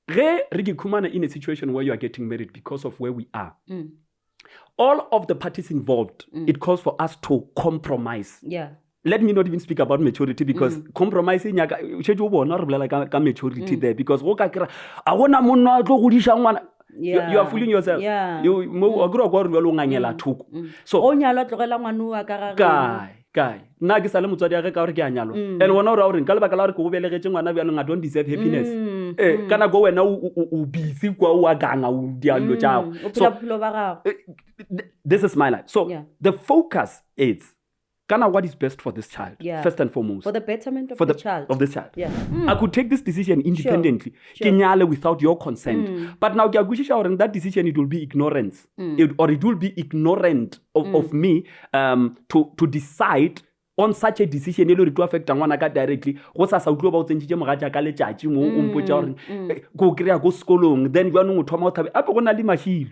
in a situation where you are getting married because of where we are, all of the parties involved, it calls for us to compromise. Yeah. Let me not even speak about maturity because compromising maturity there because you are fooling yourself. So guy nna ke sale motswadi age ka gore ke a nyalwa and wona o ra gore ka lebaka la gore ke go belegetse ngwana bjalong I don't deserve happiness kana go wena o busy kwa o a ganga o dialo tšago. So this is my life. So the focus is kana what is best for this child, first and foremost. For the betterment of the child. Of this child. Yeah. I could take this decision independently, without your consent. But now that decision, it will be ignorance. It will be ignorant of me to decide on such a decision e le to affect ngwana ka directly go sa utlwa ba o tsentšitše mogatša ka letšatši mo o mpotša gore go kry-a go sekolong then jwanong o thoma o thabe ape go na le mašilo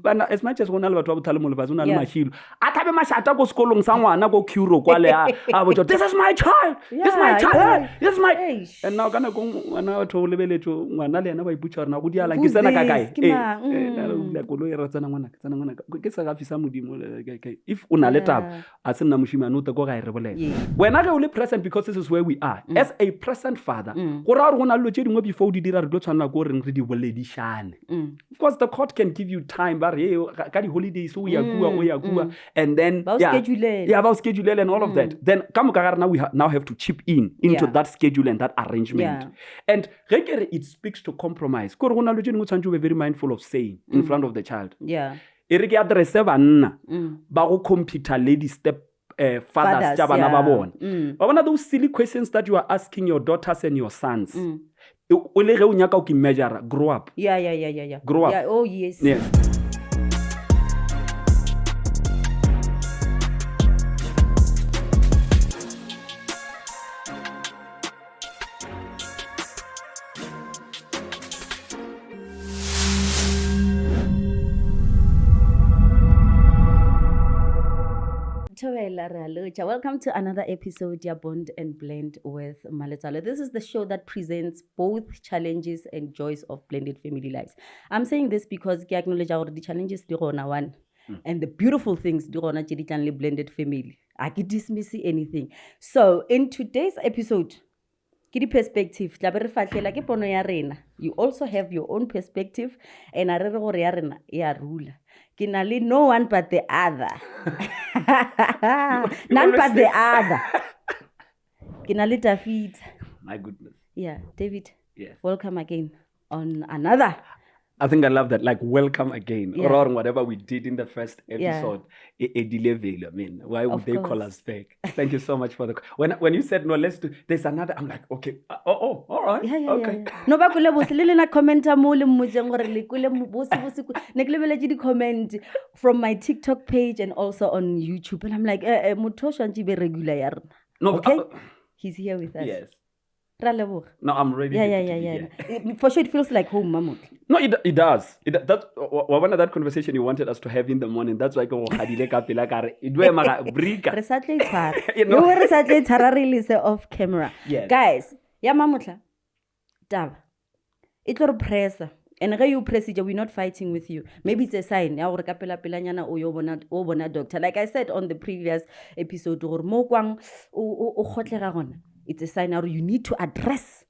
bana as much as go na le batho ba bothale mo lefatse o na le mašilo a thabe mašata ko sekolong sa ngwana ko curo kwa le a botša this is my child this is my child this is my and now kana go ngwana batho o lebeletšo ngwana le yena ba ipotša gore na go dialang ke tsena ka kae la koloi ra tsena ngwana ke sa gafisa modimo if o na le taba a se nna mošimane o te ko gae when I only present because this is where we are as a present father before di dira re tlo tshwana go reng re di boledishane of course the court can give you time but hey ka di holidays o ya gua and then about schedule and all of that then come now we now have to chip into that schedule and that arrangement and it speaks to compromise go rona lo tšeno tshwantse be very mindful of saying in front of the child e re ke address banna ba go computer lady step fathers bana ba bona ba bona those silly questions that you are asking your daughters and your sons o le ge o nyaka o ke measure grow up grow up oh yes Welcome to another episode of Bond and Blend with Maletsalo. This is the show that presents both challenges and joys of blended family lives. I'm saying this because I acknowledge the challenges one and the beautiful things blended family. I can dismiss anything. So in today's episode, perspective, you also have your own perspective and rule. No one but the other. None but the other. David. My goodness. Yeah, David. Yes. Welcome again on another. I think I love that, like welcome again, or whatever we did in the first episode. I mean, why would they call us back? Thank you so much for the. When you said no, let's do. There's another. I'm like, okay, all right, okay. No, but kule bosi lele na commenta mo le mojeng gore le kule bosi ne ke lebeletse di comment from my TikTok page and also on YouTube, and I'm like, motho shantse be regular ya rena. No, okay, he's here with us. Yes. No, I'm ready. Yeah. For sure, it feels like home, Mamut. No, it does. That's one of that conversation you wanted us to have in the morning. That's why go hadile ka pela ka re idwe mara brika. Recently tara release off camera. Yes. Guys, ya mamutla. Dab. It will press. And when you press it, we're not fighting with you. Maybe it's a sign. Ya gore ka pela nyana o yo bona doctor. Like I said on the previous episode, gore mo kwang o khotlega gona. It's a sign now you need to address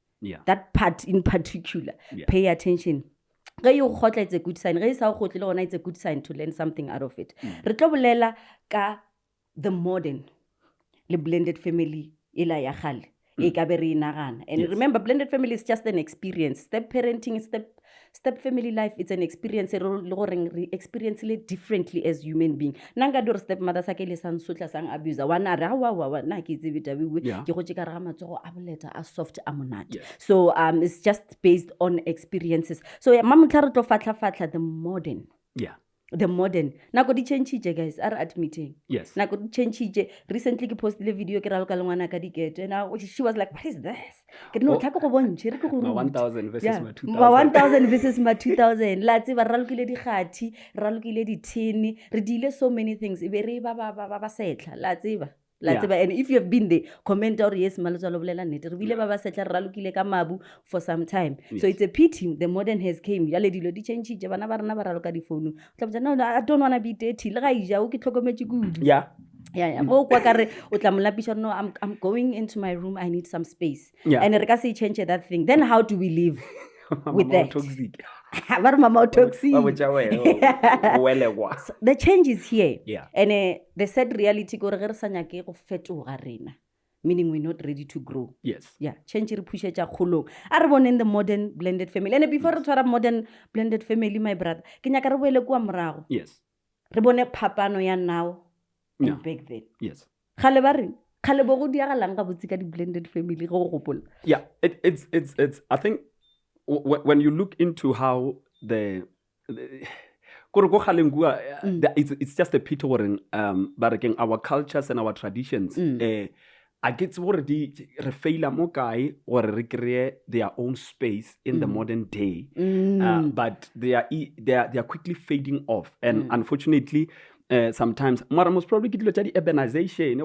that part in particular. Pay attention. It's a good sign. It's a good sign to learn something out of it. The modern, the blended family, and remember, blended family is just an experience. Step parenting, step family life, it's an experience. Experience it differently as human being. Nanga dor step mother sakele san sutla sang abuser. Wana rawa na kizibita we soft amonat. So it's just based on experiences. So mamutaro to fatla the modern. Yeah. The modern. Nako di change guys are admitting. Yes. Nako di change. Recently ki posted a video ke raloka lengwana ka dikete. Now she was like, what is this? Ke no tlhako go bontshe re ke go 1000 versus my 2000. 1000 versus my 2000. La tse ba ralokile di khati, ralokile di thini, re dile so many things. E be re ba setla. La tse ba. And if you have been there, comment or yes, maletswalo bolela nnete. Re bile ba ba setla re ralokile ka mabu for some time. So it's a pity the modern has came. Yale dilo di change bana ba rena ba raloka di phone. No, I don't want to be dirty. Le ga ija o ke tlhokometse kudu. Yeah. Go kwa kare o tla molapisha no I'm going into my room, I need some space. And re ka se change that thing. Then how do we live with that? Toxic. Mama toxic. So the change is here. And the sad reality gore re sa nyake go fetoga rena, meaning we're not ready to grow. Change re pushetsa kgolong a re bone in the modern blended family. And before re tshwara modern blended family, my brother, ke nyaka re boele kwa morago. Re bone phapano ya now and back then. Khale ba reng khale bo go diagalang ka botsi ka di blended family go gopola. It's I think when you look into how it's just a pity when our cultures and our traditions I get already refaila mo kae or recreate their own space in the modern day, but they are quickly fading off, and unfortunately sometimes most probably get the urbanization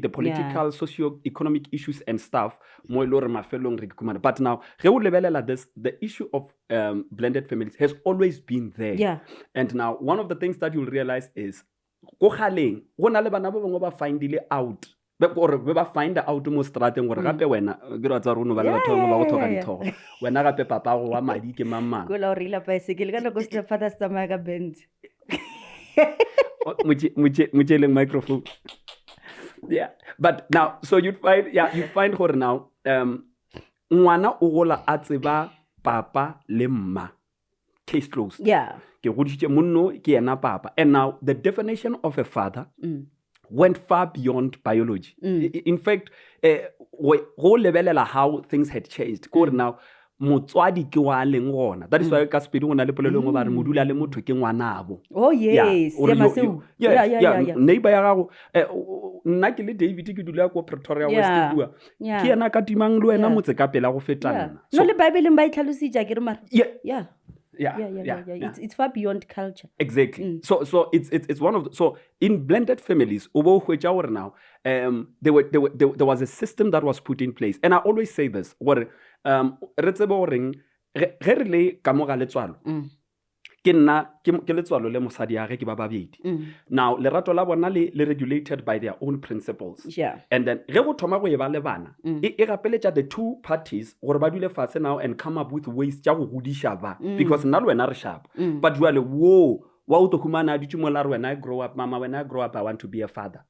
the political socio-economic issues and stuff. But now the issue of blended families has always been there, and now one of the things that you'll realize is find out or ba find out mo strateng gore gape wena ke ra tsa rona ba le batho ba go thoka dithogo wena gape papa go wa madi ke mamang go la rila bicycle ka go sta father stamaka ka bend mujeleng microphone. But now so you find gore now ngwana o gola a tseba papa le mma, case closed. Ke goditse monno ke ena papa, and now the definition of a father went far beyond biology. In fact, go lebelela how things had changed. Now, motswadi ke wa leng gona. That is why ka speed ngwana le polelo ngo ba re modula le motho ke ngwanabo. Oh yes, neighbor ya gago nna ke le David ke dula ko Pretoria West bua. Ke ena ka timang le wena motse ka pela go fetana. No le Bible ba itlhalositse ke re mara. It's far beyond culture. Exactly. So it's one of the, so in blended families now there was a system that was put in place, and I always say this where ke letswalo le mosadi ya ge ke ba babedi. Now lerato la bona le regulated by their own principles, and then ge go thoma go e ba le bana e gapeletša the two parties gore ba dule fatshe now and come up with ways tša go godisha ba, because nna le wena re sharp, but jwale wo wa o to humana ditše mo la re when I grow up mama, when I grow up I want to be a father.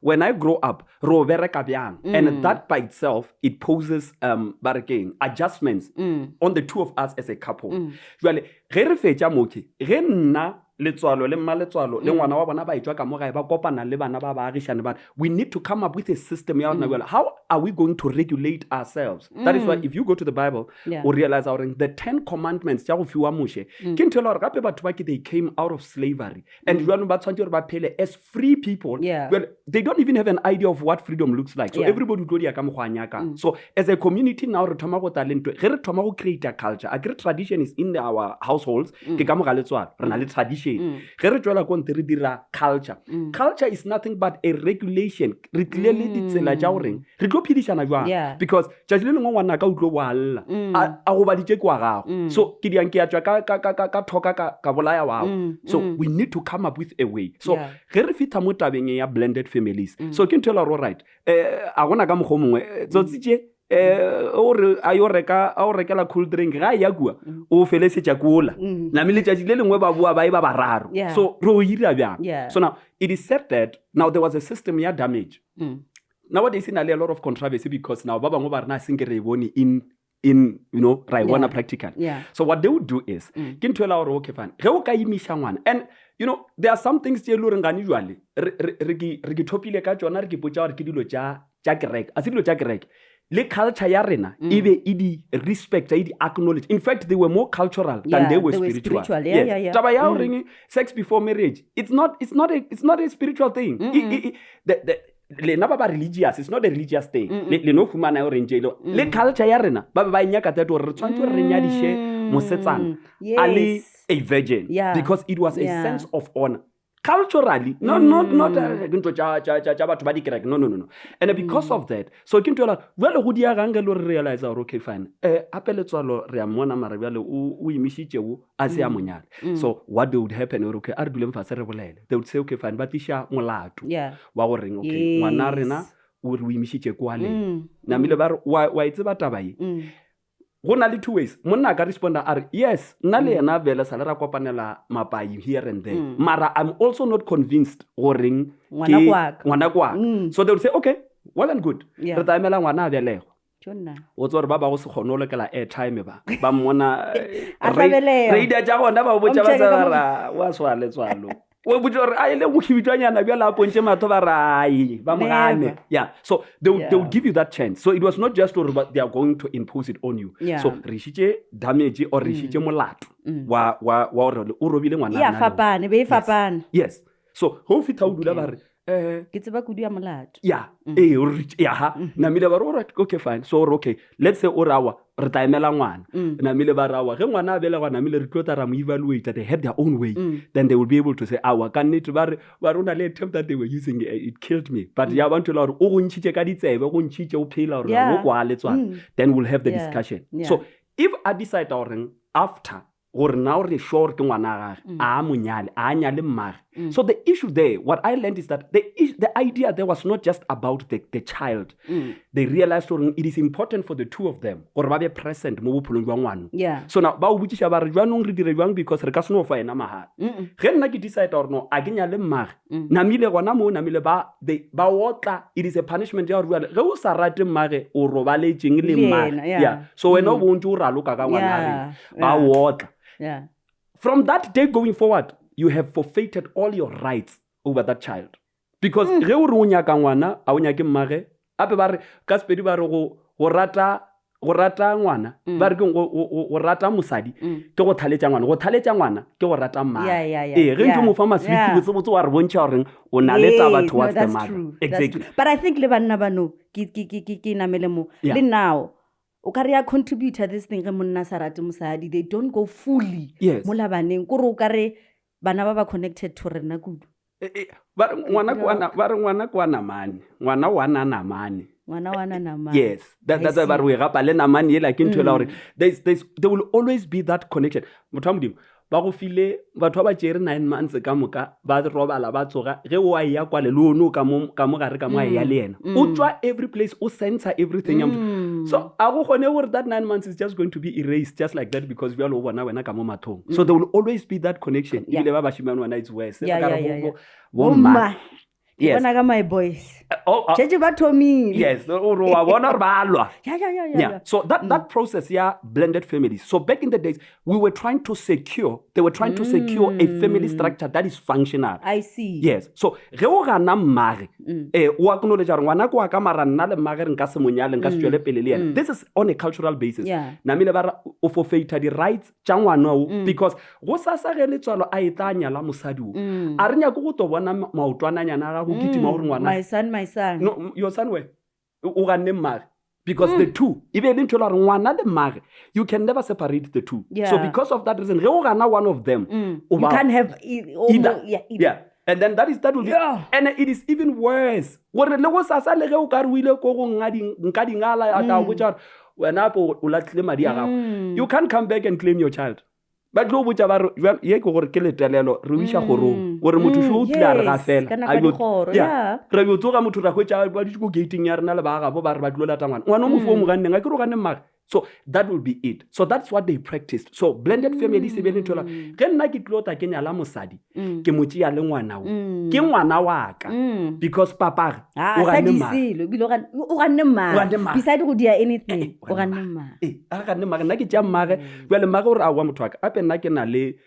When I grow up, and that by itself it poses adjustments on the two of us as a couple. Letswalo le mmaletswalo le ngwana wa bona ba etswa ka mo gae ba kopana le bana ba baagišane ba, we need to come up with a system ya rona. How are we going to regulate ourselves? That is why if you go to the Bible or realize the 10 commandments tša go fiwa moshe ke ntho le gore gape batho ba ke they came out of slavery, and jwanong ba tshwantse gore ba phele as free people. Well, they don't even have an idea of what freedom looks like, so everybody tlo dia ka mokgwa nyaka. So as a community now re thoma go talento ge re thoma go create a culture. A great tradition is in our households ke ka mo ga letswalo re na le tradition. Culture. Culture is nothing but a regulation. Because so we need to come up with a way. So blended families. So can tell her all right. Or ayo reka cool drink ga ya gua o felesetsa kola na mile tjatsi le lengwe ba bua ba e ba bararo. So ro ira bjang. So now it is said that now there was a system ya damage. Nowadays in a lot of controversy because now baba ngo ba rena sink re bone in Raiwana practical. So what they would do is ke ntwela or okay fine ge o ka imisha ngwana, and there are some things tse lo rengani jwale re topile ka tsona re ke potsa gore ke dilo tja kerek a se dilo tja kerek. Le culture ya rena ibe idi respect idi acknowledge. In fact, they were more cultural than they were spiritual. Taba ya ring sex before marriage. It's not a spiritual thing. Le na ba religious, it's not a religious thing. Le no humana o renjelo. Le culture ya rena ba nyaka tato re tshwantse re nyadishe mosetsana ali a virgin, because it was a sense of honor. culturally, not into batho ba dikereke, no. And because of that, so ke ntwela jwale go dia gange lo realize okay fine, apeletswalo re a mona mara jwale o imishitse o a se a monyale. So what would happen okay a re dule mfase re bolele, they would say okay fine ba tisha molato wa go reng okay ngwana rena o re o imishitse kwa le namile ba wa itse ba tabai go na le two ways. Monna ka responda are yes nna le yena vele sa le ra kopanela mapai here and there, mara I'm also not convinced goreng ngwana kwa. So they would say okay well and good, re taemela ngwana a belego o tsore ba ba go se kgonole ke la airtime ba mmona radio ja gona ba botsa ba tsara wa swale tswalo o botsa gore a ile go khibitwanyana bja la pontse matho ba rai ba mogane. So they would give you that chance. So it was not just or they are going to impose it on you. So re shitse damage or re shitse molato wa o robile ngwana fapane be fapane. Yes, so go fitha o dula ba re ke tseba kudu ya molato namile ba re okay fine, so okay let's say o rawa re taemela ngwana namile ba rawa ge ngwana a bele gwana namile re tlota ra mo evaluate, they have their own way, then they will be able to say awa ka nnete ba re una le term that they were using, it killed me, but ya ba nthola gore o go ntshitse ka ditsebe go ntshitse o phela gore go kwa le tswana, then we'll have the discussion. So if I decide or after gore now re sure ke ngwana gage a monyale a nyale mmage, so the issue there, what I learned is that the idea there was not just about the child. They realized it is important for the two of them gore ba be present mo bophelong jwa ngwana. So now ba o botšiša ba re jwanong re dire jwang because re ka se no fa ena mahala ge nna ke decide or no a ke nyale mmage namile gona mo namile ba otla, it is a punishment ya gore ge o sa rate mmage o robaletseng le mmage. So wena o bontse o raloka ka ngwana ba otla. From that day going forward, you have forfeited all your rights over that child. Because ge o re o nyaka ngwana a o nyake mmage ape ba re ka sepedi ba re go rata ngwana ba re go rata mosadi ke go thaletša ngwana, go thaletša ngwana ke go rata mmage. Ge ntho mo fa maswiti botse wa re bontšha gore o na le taba towards the mother. Exactly. But I think le banna ba no ke namele mo le now o ka re ya contributor this thing ge monna sa rate mosadi, they don't go fully mo labaneng kore o ka re bana ba ba connected to rena kudu. Ba re ngwana kwa namane, ngwana wa namane. Yes, that's ba re we gapa le namane ye like into la gore there will always be that connection. Motho a modimo ba go file batho ba tšere 9 months ka moka ba robala ba tsoga ge o a ya kwa le lono ka mo gare ka mo a ya le yena o tswa every place o censor everything. So a go gone gore that 9 months is just going to be erased just like that because we all bona wena ka mo mathong. So there will always be that connection. Ile ba bashimane wana it's worse bomma. Yes. My boys. Yes. So that process, blended families. So back in the days, they were trying to secure a family structure that is functional. I see. Yes. So o acknowledge ngwana kwa ka mara nna le mmage nka se monyale nka se tšwele pele le yena. This is on a cultural basis. Namile ba o forfeit the rights tša ngwana o because go sa ge letswalo a etanya la mosadi o a re nya go to bona maotwananyana my son. No, your son where? Because the two, even in ngwana le mmage, you can never separate the two. So because of that reason, one of them. You can't have either. Yeah. And then that will be, and it is even worse. You can't come back and claim your child. But go botsa ba re ye go gore ke letelelo re isha gorong gore motho sho o tla re ga fela re go tsoga motho ra hwetša ba di go gating ya rena le ba ga bo ba re ba tlo lata ngwana mo fo mo ganne ga ke ro ganne mmage. So that will be it. So that's what they practiced. So blended families be ntola ge nna ke tlota ke nyala mosadi ke motse ya le ngwana o ke ngwana wa ka because papa o ganne mmage o ganne mmage beside go dia anything o ganne mmage a ganne mmage nna ke tša mmage bjale mmage gore a wa motho wa ka ape nna ke na le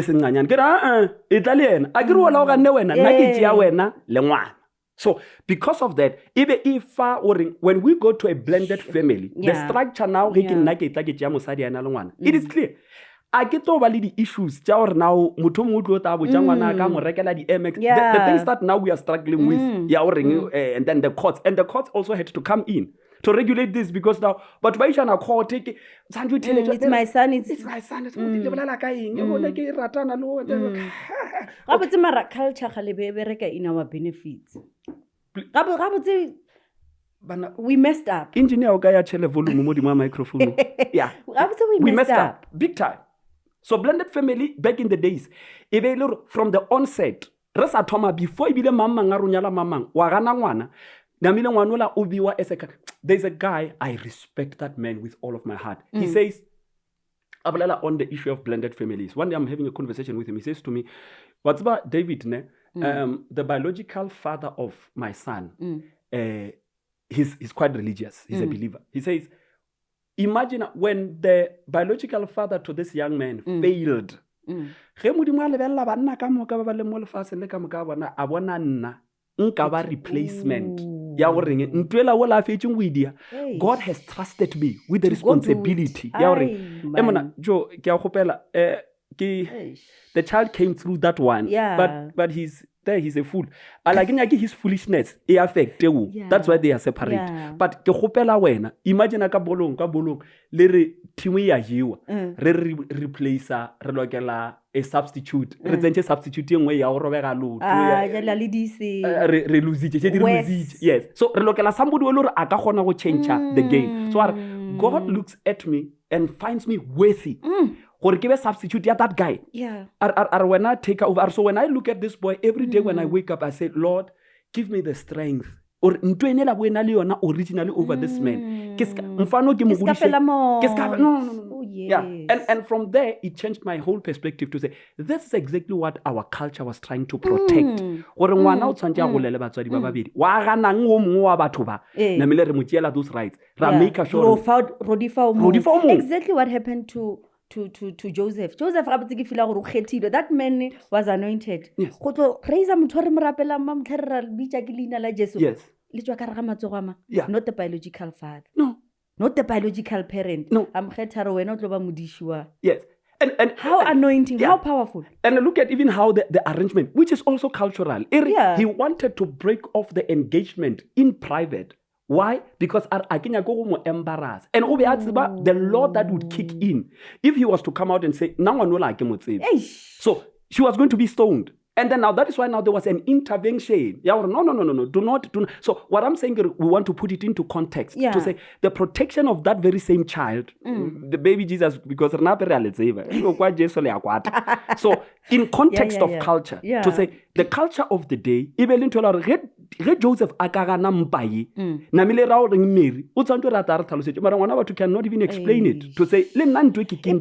senganyane ke ra e tla le yena a ke re ola o ganne wena nna ke tšea wena le ngwana. So because of that, even if when we go to a blended family, the structure now it is clear. I get over the issues now the things that now we are struggling with and then the courts also had to come in to regulate this because now but why shana court take it's my son it's my son it's bolela ka eng e bona ke ratana lo gabotse mara culture ga le be bereka in our benefits gabotse we messed up engineer o ka ya chele volume mo di ma microphone yeah we messed up big time. So blended family back in the days from the onset re sa thoma before ibile mamang a ronyala mamang wa gana ngwana namile ngwanola o biwa as a there's a guy I respect that man with all of my heart. He says abalela on the issue of blended families. One day I'm having a conversation with him. He says to me, what's about David ne the biological father of my son he's quite religious. He's a believer. He says imagine when the biological father to this young man failed. Ge modimo a lebella banna ka moka ba le mo lefase le ka moka bona a bona nna nka ba replacement ya go reng ntwela wo la fetšeng go idia. God has trusted me with the responsibility ya go reng emona jo ke a gopela the child came through that one but he's a fool. Alagenya ke his foolishness e affect you. That's why they are separate. But ke gopela wena imagine ka bolong le re thimu ya jiwa re replacer re lokela a substitute re tsentse substitute engwe ya go robega loto ya le dise re lose yes so re lokela somebody o le re a ka gona go change the game. So God looks at me and finds me worthy gore ke be substitute ya that guy. When I take over, so when I look at this boy every day when I wake up I say Lord give me the strength or ntwenela buena le yona originally over this man mfano ke mogudishe no yeah and from there it changed my whole perspective to say this is exactly what our culture was trying to protect gore ngwana o tshwantse a golele batswadi ba babedi wa ganang o mongwe wa batho ba namile re mo tšela those rights ra make sure exactly what happened to Joseph. Joseph gabotse ke fila gore o kgethilwe. That man was anointed. Go tlo raise motho re mo rapela ma mtlherra bitsa ke leina la Jesu. Le tswa ka re ga matsogo ama. Not the biological father. No. Not the biological parent. No. Am kgetha re wena o tlo ba modishiwa. Yes. And how anointing, how powerful. And look at even how the arrangement, which is also cultural. He wanted to break off the engagement in private. Why? Because akinya go mo embarrass. And obe atsiba the law that would kick in if he was to come out and say now wanola ke motsebe. So she was going to be stoned. And then now that is why now there was an intervention. No, do not. So what I'm saying, we want to put it into context to say the protection of that very same child, the baby Jesus, because so in context of culture, to say the culture of the day, even Joseph akagana mpai namile ra o reng Mary o tsantse rata re tlhalosetse mara ngwana batho cannot even explain it to say le nna ntwe ke keng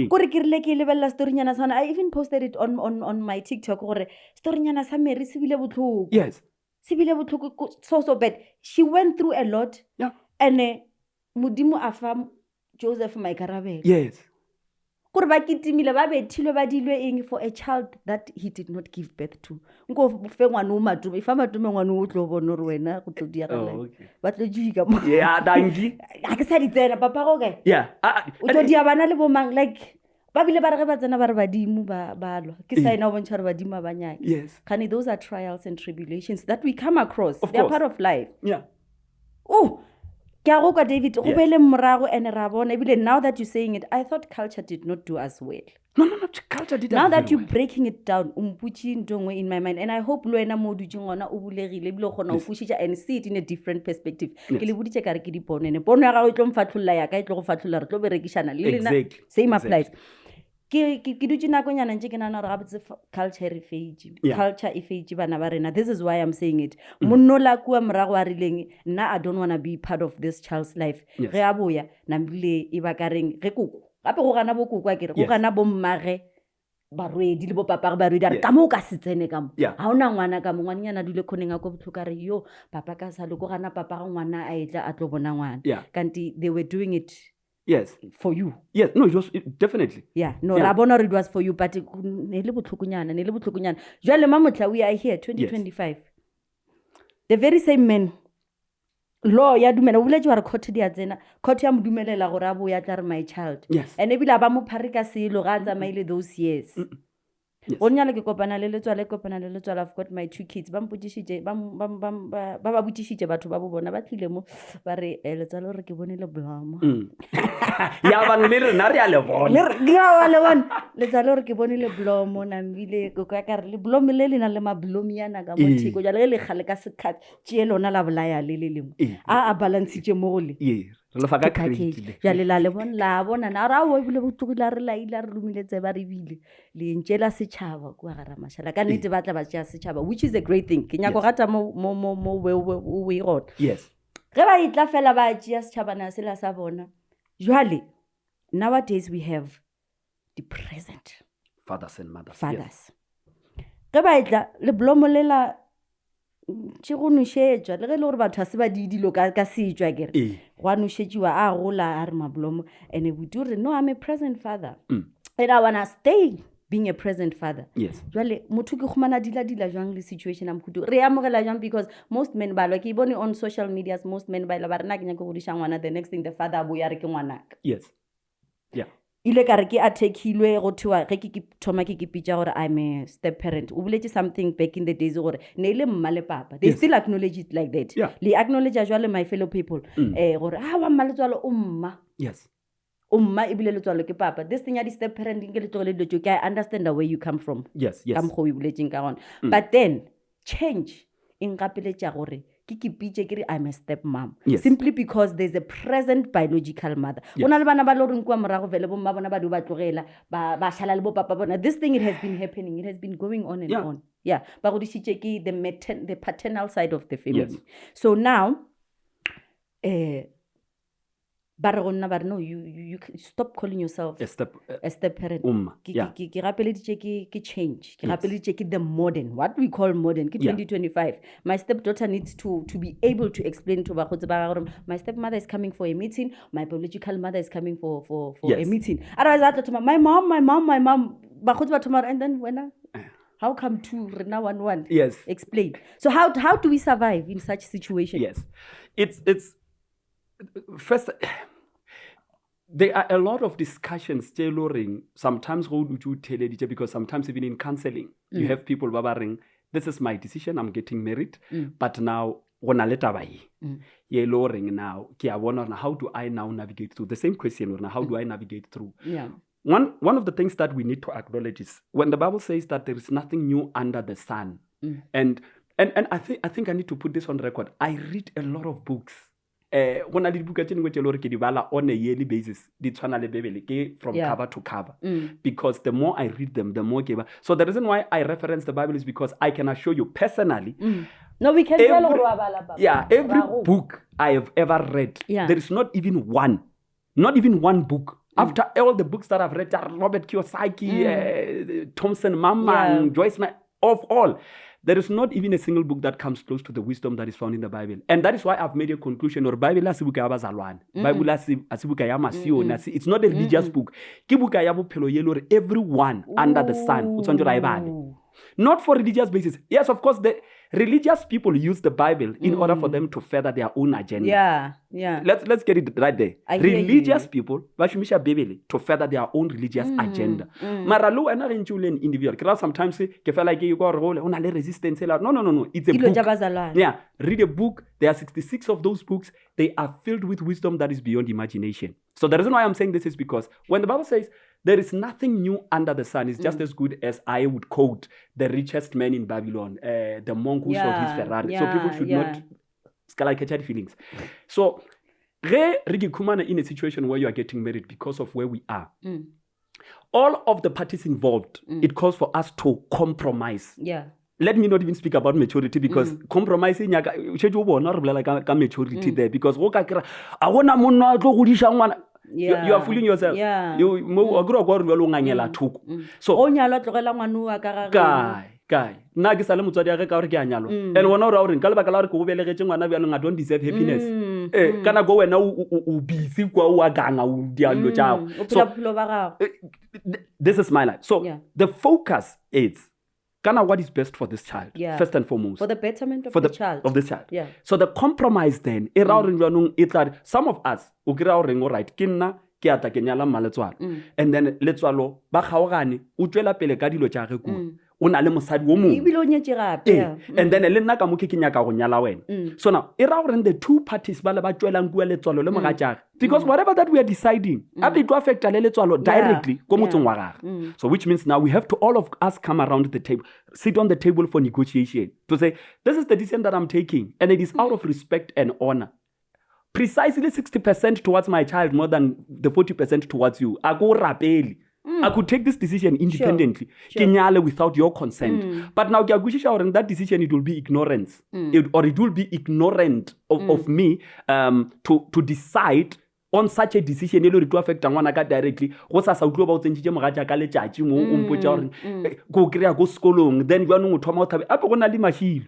gore ke rile ke lebella story nyana sana. I even posted it on my TikTok gore story nyana sa Mary se bile botlhoko. Yes, se bile botlhoko so bad. She went through a lot. And modimo afa Joseph maikarabelo. Yes, gore ba kitimile ba bethilwe ba dilwe eng for a child that he did not give birth to. Nko fe ngwana o matume ifa matume ngwana o tlo bona re wena go tlo dia gala ba tlo jika mo dangi a ke sa di tsena papa go kae o tlo dia bana le bomang like ba bile ba re ba tsena ba re badimo ba lwa ke saena o bontšha re badimo ba nyaka. Yes, Khani those are trials and tribulations that we come across. They are part of life. David, and now that you're saying it, I thought culture did not do us well. No, culture did now that you're breaking it down, in my mind, and I hope and see it in a different perspective. Exactly. Same applies. Culture this is why I'm saying it. I don't want to be part of this child's life. Barwedi le bo papa ba rwedi ka mo ka setsene ka mo ha ona ngwana ka mo ngwanyana dule khonenga go botlhoka re yo papa ka sa le go gana papa ga ngwana a etla a tlo bona ngwana kanti they were doing it for you. Yes, no, it was definitely. Rabona it was for you, but ne le botlhokunyana jwale mamotla we are here 2025. The very same man law ya dumela o buletse wa re court dia tsena court ya modumelela gore a bo ya tla re my child yes and ebile ba mo pharika selo ga tsamaile those years go nyala ke kopana le letswala, I've got my 2 kids ba mpotšišitše ba ba botšišitše batho ba bo bona ba tlile mo ba re letswalo re ke bone le blomo ya bang le rena re a le bona letswalo re ke bone le blomo nambile go ka re le blomo le lena le mablomiana ka mo theko jale le gale ka sekhat tšee lona la bolaya le lengwe a balancitše mo go le re fa ka credit jale la le bona na ra o bile botsogile re la ile re lumiletse ba re bile le ntšela setšhaba kwa gara mashala ka nnete ba tla ba tšea setšhaba, which is a great thing. Ke nyako gata mo we gona yes ge ba itla fela ba tšea setšhabana sela sa bona. Jwale nowadays we have the present fathers and mothers yes. Ge ba itla le blomo lela tše go nošetšwa le ge le gore batho a se ba didilo ka setšwa kere go a nošetšiwa a gola a re mablomo, and we do re no, I'm a present father and I wanna stay being a present father. Yes. Jwale motho ke khumana dila jwang le situation am kudu re amogela jwang, because most men ba ke bone on social medias, most men ba ba rena ke nyaka go disha ngwana, the next thing the father bo ya re ke ngwanaka. Yes. Yeah. Ile ka re ke attackilwe go thwa ge ke thoma ke pitša gore I'm a step parent. O boletse something back in the days gore ne ile mma le papa, they still acknowledge it like that. Yeah. Le acknowledge jwale my fellow people gore wa mma le tswalo o mma. Yes. Umma ibile letswalo ke papa. This thing ya di-step parenting ke letogole dilo ke I understand the way you come from. Yes. Ka mokgwa o iboletseng ka gona. But then change in gapeletša gore ke pitše ke re I'm a step mom. Yes. Simply because there's a present biological mother. Go na le bana ba lo reng kwa morago vele bo mma bona ba di ba tlogela ba šala le bo papa bona. This thing, it has been happening. It has been going on and on. Yeah. Ba go dišitše ke the paternal side of the family. Yes. So now no, you stop calling yourself a step parent. Ke gapeleditše ke change. Ke gapeleditše ke the modern, what we call modern, ke 2025. My stepdaughter needs to be able to explain to bagotse ba gore my stepmother is coming for a meeting, my biological mother is coming for a meeting. Otherwise I have to my mom bagotse ba thoma, and then when how come two rena one? Yes. Explain. So how do we survive in such situation? Yes. It's first, there are a lot of discussions tailoring. Sometimes go to tell it, because sometimes even in counseling, you have people babaring, this is my decision, I'm getting married, but now ona leta bai. Ye lowering now, how do I now navigate through the same question? How do I navigate through? Yeah. One of the things that we need to acknowledge is when the Bible says that there is nothing new under the sun. And I think I need to put this on record. I read a lot of books. When I did book on a yearly basis, from cover to cover. Because the more I read them, the more. So the reason why I reference the Bible is because I can assure you personally. No, we can every book I have ever read, there is not even one book. After all the books that I've read, Robert Kiyosaki, Thompson Mamman, Joyce, of all, there is not even a single book that comes close to the wisdom that is found in the Bible. And that is why I've made a conclusion. Or Bible it's not a religious book. Everyone under the sun. Not for religious basis. Yes, of course, the religious people use the Bible in order for them to further their own agenda. Yeah. Let's get it right there. Religious people to further their own religious agenda. Maralu and individual. Sometimes ke feel like you go role on a resistance. No. It's a book. Yeah. Read a book. There are 66 of those books. They are filled with wisdom that is beyond imagination. So the reason why I'm saying this is because when the Bible says there is nothing new under the sun, it's just as good as I would quote the richest man in Babylon, the monk who sold his Ferrari. So people should not catch feelings. So Rigi Kumana in a situation where you are getting married because of where we are. All of the parties involved, it calls for us to compromise. Yeah. Let me not even speak about maturity, because compromising maturity there, because you are fooling yourself. So guy nna ke sale motswadi ya ge ka gore ke a nyalwa and wona o ra gore ka lebaka la gore ke go belegetse ngwana bjalong I don't deserve happiness kana go wena o busy kwa o aganga o dialo tšago. So this is my life. So the focus is kana what is best for this child, first and foremost, for the betterment of the child. So the compromise then some of us o kry-a goreng all right ke nna ke ata ke nyala mmaletswalo and then letswalo ba kgaogane o tswela pele ka dilo tša ge kua o na le mosadi wo mongwe and then le nna ka mo ke nyaka go nyala wena so now e ra gore the two parties ba le ba tswelang kua letswalo le moga tšage because whatever that we are deciding a be to affecta le letswalo directly ko motseng wa gage so which means now we have to all of us come around the table, sit on the table for negotiation to say this is the decision that I'm taking and it is out of respect and honor. Precisely 60% towards my child more than the 40% towards you. I go rapeli. I could take this decision independently. Sure. Without your consent. But now that decision it will be ignorance. It will be ignorant of me to decide on such a decision elo re tlo affecta ngwana ka directly go sa utlo ba o tsentšitše mogatša ka letšatši mo o mpotša gore go kry-a go sekolong then jwanong o thoma o thabe ape go na le mašilo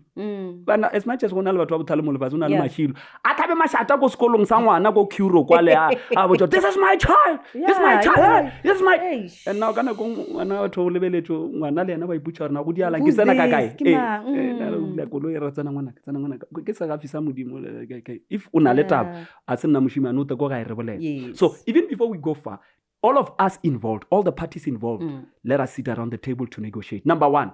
bana as much as go na le batho ba bothale mo lefatse o na le mašilo a thabe mašata ko sekolong sa ngwana ko curo kwa le a botša this is my child this is my child this is my and now kana go ngwana batho o lebeletšo ngwana le yena ba iputša gore na go diala ke tsena ka kae koloi e ra tsena ngwana ke sa gafisa modimo if o na le taba a se nna mošimane o te ko gae. Yes. So even before we go far, all of us involved, all the parties involved, let us sit around the table to negotiate. Number one,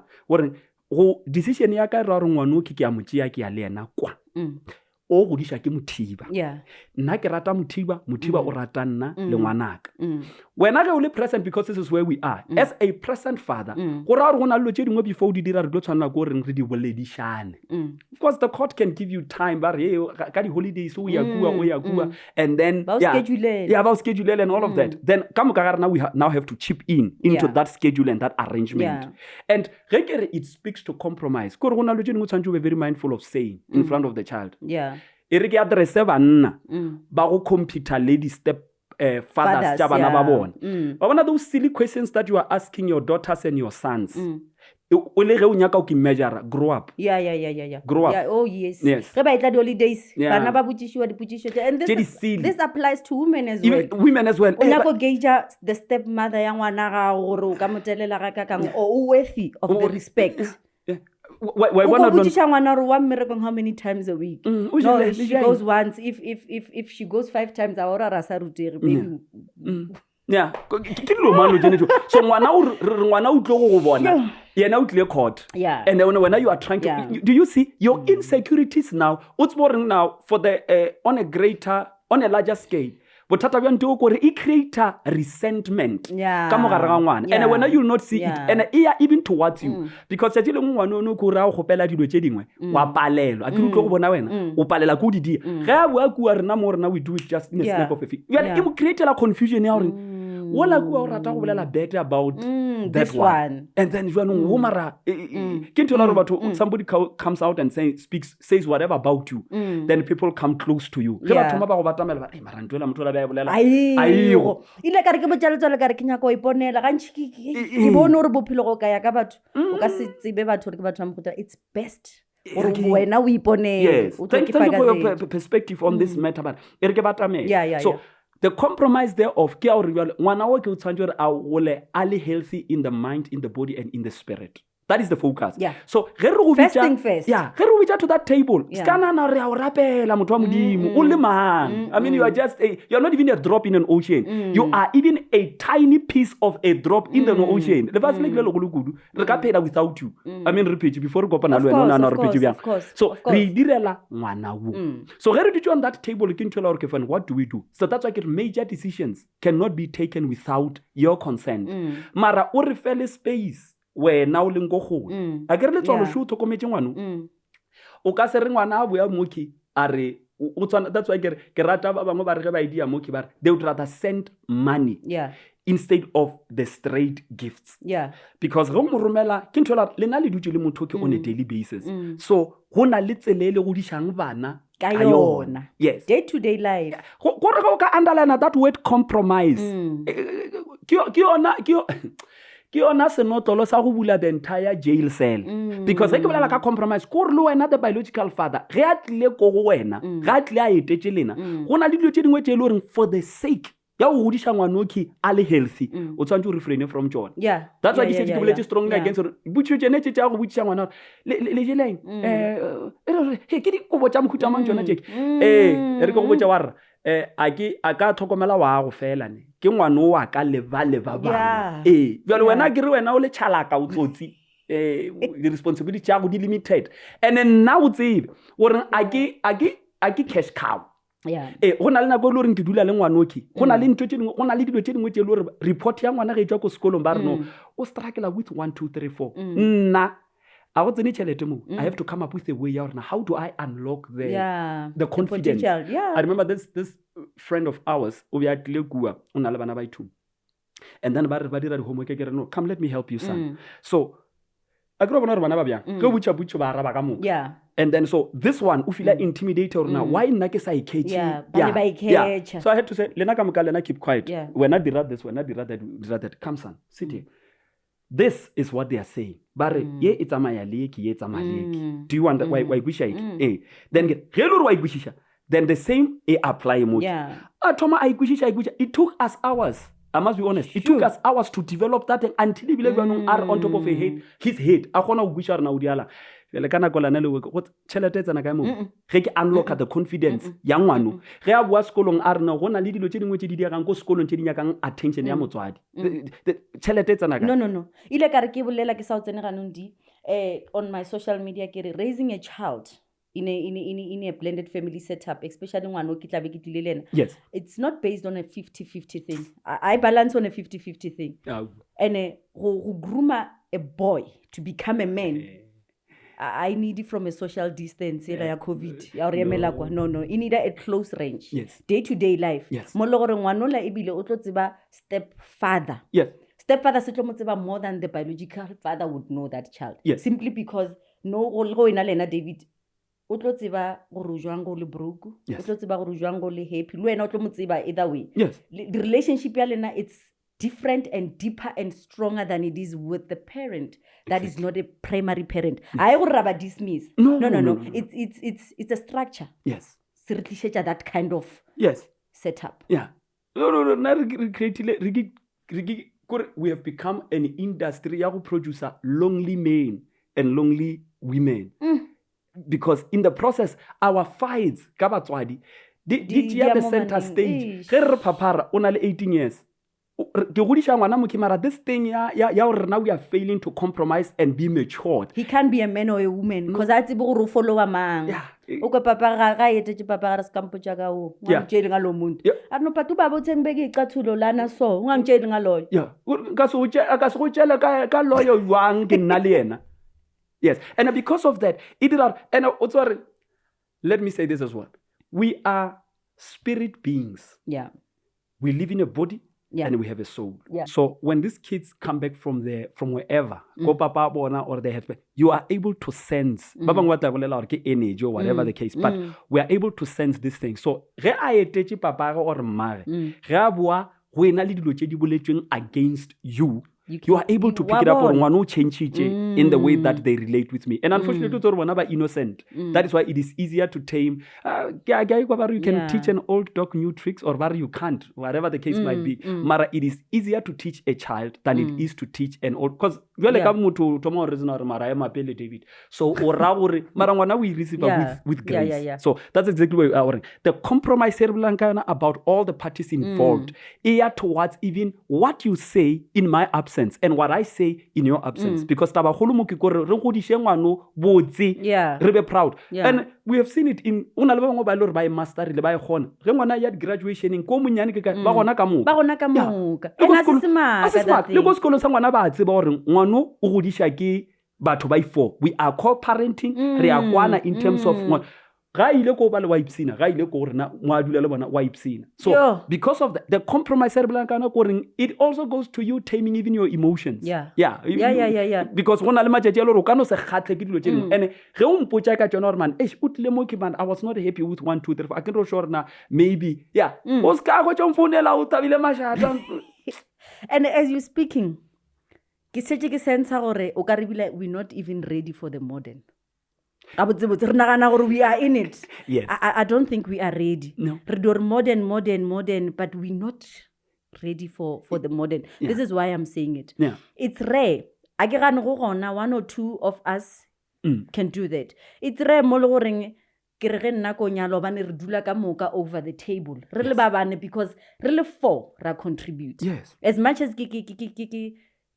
decision ya ka ra re ngwana ke a motšea ke a le ena kwa o godisha ke mothiba nna ke rata mothiba o rata nna le ngwanaka wena ge o le present because this is where we are as a present father go ra gore go na le tše dingwe before di dira re tlo tshwanela ko reng re di boledišane of course the court can give you time ba re ka di holidays o ya kua and then ba schedule and all of that then ka moka ga rena we now have to chip into that schedule and that arrangement and ge ke re it speaks to compromise ko re go na le tše dingwe tshwanetse o be very mindful of saying in front of the child e re ke adresse banna ba go computer lady step fathers tša bana ba bona ba bona those silly questions that you are asking your daughters and your sons o le ge o nyaka o ke measure grow up grow up oh yes ge ba itla di holidays bana ba botšišiwa dipotšišo and this applies to women as well o nyaka gauge the stepmother ya ngwana ga gore o ka motelela ga ka kang o worthy of the respect how many times a week? No, if she goes once. If she goes 5 times, yeah. So ngwana o tlo go bona yena o tle court and then when you are trying to do you see your insecurities now what's more now for the on a larger scale bothata bja nto gore e create resentment ka mogare ga ngwana and when you will not see it and even towards you because tšatši lengwe ngwana ono ko ra go gopela dilo tše dingwe wa palelwa a ke utlo go bona wena o palela ko di dia ge a bua kua rena mo rena we do it just in a snap of a finger e mo createla confusion ya gore wola kua o rata go bolela better about that one and then jwanong wo mara ke ntho la gore batho somebody comes out and says whatever about you then people come close to you ge batho ba go batamela ba mara ntwe la motho la ba bolela ayo ile ka re ke bojaletswale ka re ke nyaka o iponela gantši ke bone gore bophelo go kaya ka batho o ka se tsebe batho ke batho ba mofuta it's best wena o iponele thank you for your perspective on this matter but e re ke batamela so the compromise thereof ke a gore ngwana o ke o tshwantse gore a gole a le healthy in the mind, in the body and in the spirit. That is the focus. So first thing first. Ge re bitša to that table ska nana re a o rapela motho wa modimo o le mang. I mean you are just you are not even a drop in an ocean. You are even a tiny piece of a drop in the ocean. Le ba se le le go le kudu re ka phela without you. I mean repeat before go pana le wena na repeat bjang. So re direla ngwana wo. So ge re ditšwa on that table ke ntšhola gore ke fane what do we do? So that's why major decisions cannot be taken without your consent. Mara o re fele space wena o leng go gone a ke re le tswalo sho thokometse ngwana o ka se re ngwana a boya moki a re o tswana that's why ke rata ba bangwe ba re ge ba idea moki ba re they would rather send money instead of the straight gifts because go mo romela ke nthola le na le dutse le motho ke on a daily basis so go na le tselele go dišang bana ka yona yes day to day life go re go ka underline that word compromise ke yona senotolo sa go bula the entire jail cell because ge ke bolela ka compromise ko re le wena the biological father ge a tlile ko go wena ga a tlile a etetse lena go na le dilo tše dingwe tše e le goreng for the sake ya go godiša ngwanoki a le healthy o tshwanetse o refrain from John that's why ke setse ke boletse strongly against butšho tšene tše tša go botšiša ngwana le jeleng ke dikobo tša mohuta mang tsona tšeke re ke go botša wa rra a ka tlhokomela wa go fela ne ke ngwana wa ka le ba bang jalo wena ke re wena o le tšhalaka o tsotsi di-responsibility tša go di limited and then nna o tsebe gore a ke cash cow go na le nako e le goreng ke dula le ngwanoki go na le dilo tše dingwe tše e le gore report ya ngwana ge e tswa ko sekolong ba re no o struggle with 1 2 3 4 nna I was in I have to come up with a way out. Now, how do I unlock the confidence? I remember this friend of ours, and then no, come let me help you, son. So I grew up and then so this one who feel intimidated now. Why not So I had to say, Lena keep quiet. We're not the this, we're not the that. Come son, sit here. This is what they are saying. Bare ye itsamaya leki ye tsamaleki. Do you want why wisha it? Then get why wisha. Then the same apply mo. Atoma I wisha. It took us hours. I must be honest. It took us hours to develop that thing until he believe are on top of his head. Akona wisha na udiala. Le kana kola na le go tšhelete tsena ka mo ge ke unlock the confidence ya ngwano ge a bua sekolong a rena go na le dilo tše dingwe tše di dirang ko sekolong tše di nyakang attention ya motswadi tšhelete tsena ka no ile ka re ke bolela ke sa o tsene ganong di on my social media ke re raising a child in a blended family setup, especially ngwano ke tla be ke tlile lena. Yes, it's not based on a 50-50 thing. I balance on a 50-50 thing. And go groom a boy to become a man. I need it from a social distance. COVID. No. You need a close range. Yes. Day-to-day life. Yes. Stepfather. Yes. Stepfather more than the biological father would know that child. Yes. Simply because David. Either way. Yes. The relationship it's different and deeper and stronger than it is with the parent that is not a primary parent. I would rather dismiss. No. It's a structure. Yes. That kind of setup. Yeah. No. We have become an industry producer lonely men and lonely women. Because in the process, our fights, they are the center stage. Papa, only 18 years. This thing, now we are failing to compromise and be matured. He can't be a man or a woman because I follow a man. Yeah. Yes, and because of that, let me say this as well. We are spirit beings. Yeah. We live in a body and we have a soul. Yeah. So when these kids come back from wherever, go papa or their husband, you are able to sense energy or whatever the case, but we are able to sense this thing. So papa or mare, against you. You are able to pick it up on one change in the way that they relate with me. And unfortunately, we're innocent. That is why it is easier to tame. You can teach an old dog new tricks or you can't, whatever the case might be. Mara, it is easier to teach a child than it is to teach an old. Because David. So we receive with grace. Yeah. So that's exactly what we are. The compromise about all the parties involved, towards even what you say in my absence and what I say in your absence. Because re be proud. And we have seen it in by master by graduation in we are co-parenting in terms of so because of the compromise, it also goes to you taming even your emotions. Yeah. Because and I was not happy with 1 2 3 4. I can sure now maybe and as you're speaking, we're not even ready for the modern. We are in it. Yes. I don't think we are ready. No. We're modern, but we're not ready for the modern. Yeah. This is why I'm saying it. Yeah. It's rare. 1 or 2 of us can do that. It's rare. ke re ge nna ko nyalo bane re dula ka moka over the table re le ba bane because re le 4 ra contribute as much as ke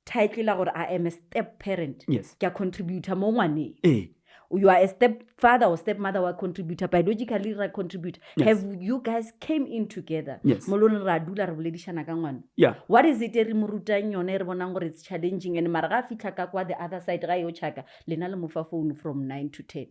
title la gore I am a step parent ke a contribute mo ngwaneng you are a stepfather or stepmother wa contributor biologically ra contribute have you guys came in together molone ra dula re boledishana ka ngwana what is it re mo rutang yone re bonang gore it's challenging and mara ga fitla ka kwa the other side ga yo chaka lena le mo fa phone from 9 to 10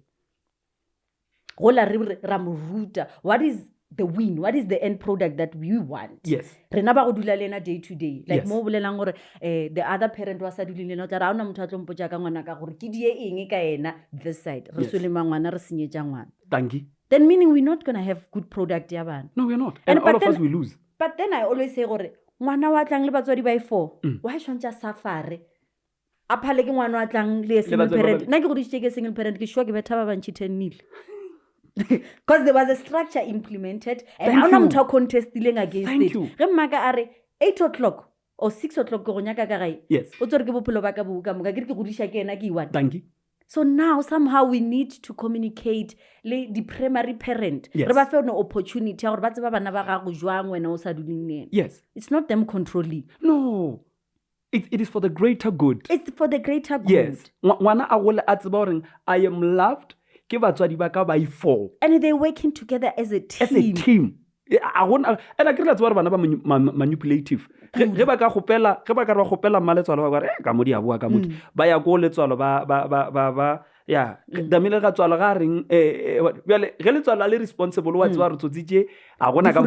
gola re ra mo ruta what is the win, what is the end product that we want rena ba go dula lena day to day like mo bolelang gore the other parent wa sa dulile no tla ra ona motho a tlompotsa ka ngwana ka gore ke die eng ka ena this side re swele mangwana re senyetsa ngwana tangi then meaning we're not going to have good product ya bana no we're not and all of us we lose but then I always say gore ngwana wa tlang le batswadi ba 4 wa shwantsa safari a phale ke ngwana wa tlang le single parent nna ke go ditse ke single parent ke sure ke betha ba bantshi 10 nil because there was a structure implemented and how nam tha contestileng against it ge mmaka are 8 o'clock or 6 o'clock go nyaka ka gae o tsore ke bophelo ba ka buka moka ke godisha ke ena ke iwa thank you so now somehow we need to communicate le the primary parent re ba fe no opportunity gore ba tseba bana ba ga go jwang wena o sa duleng it's not them controlling no it is for the greater good it's for the greater good ngwana a gole a tseba gore I am loved ke batswadi ba ka ba 4 and they're working together as a team a gona ena ke re tswa bana ba manipulative ge ba ka gopela maletswalo ba re ka modi a bua ka modi ba ya go letswalo ba ya damile ga tswalo ga reng bjale ge letswalo le responsible wa tswa re tsotsitse a gona ka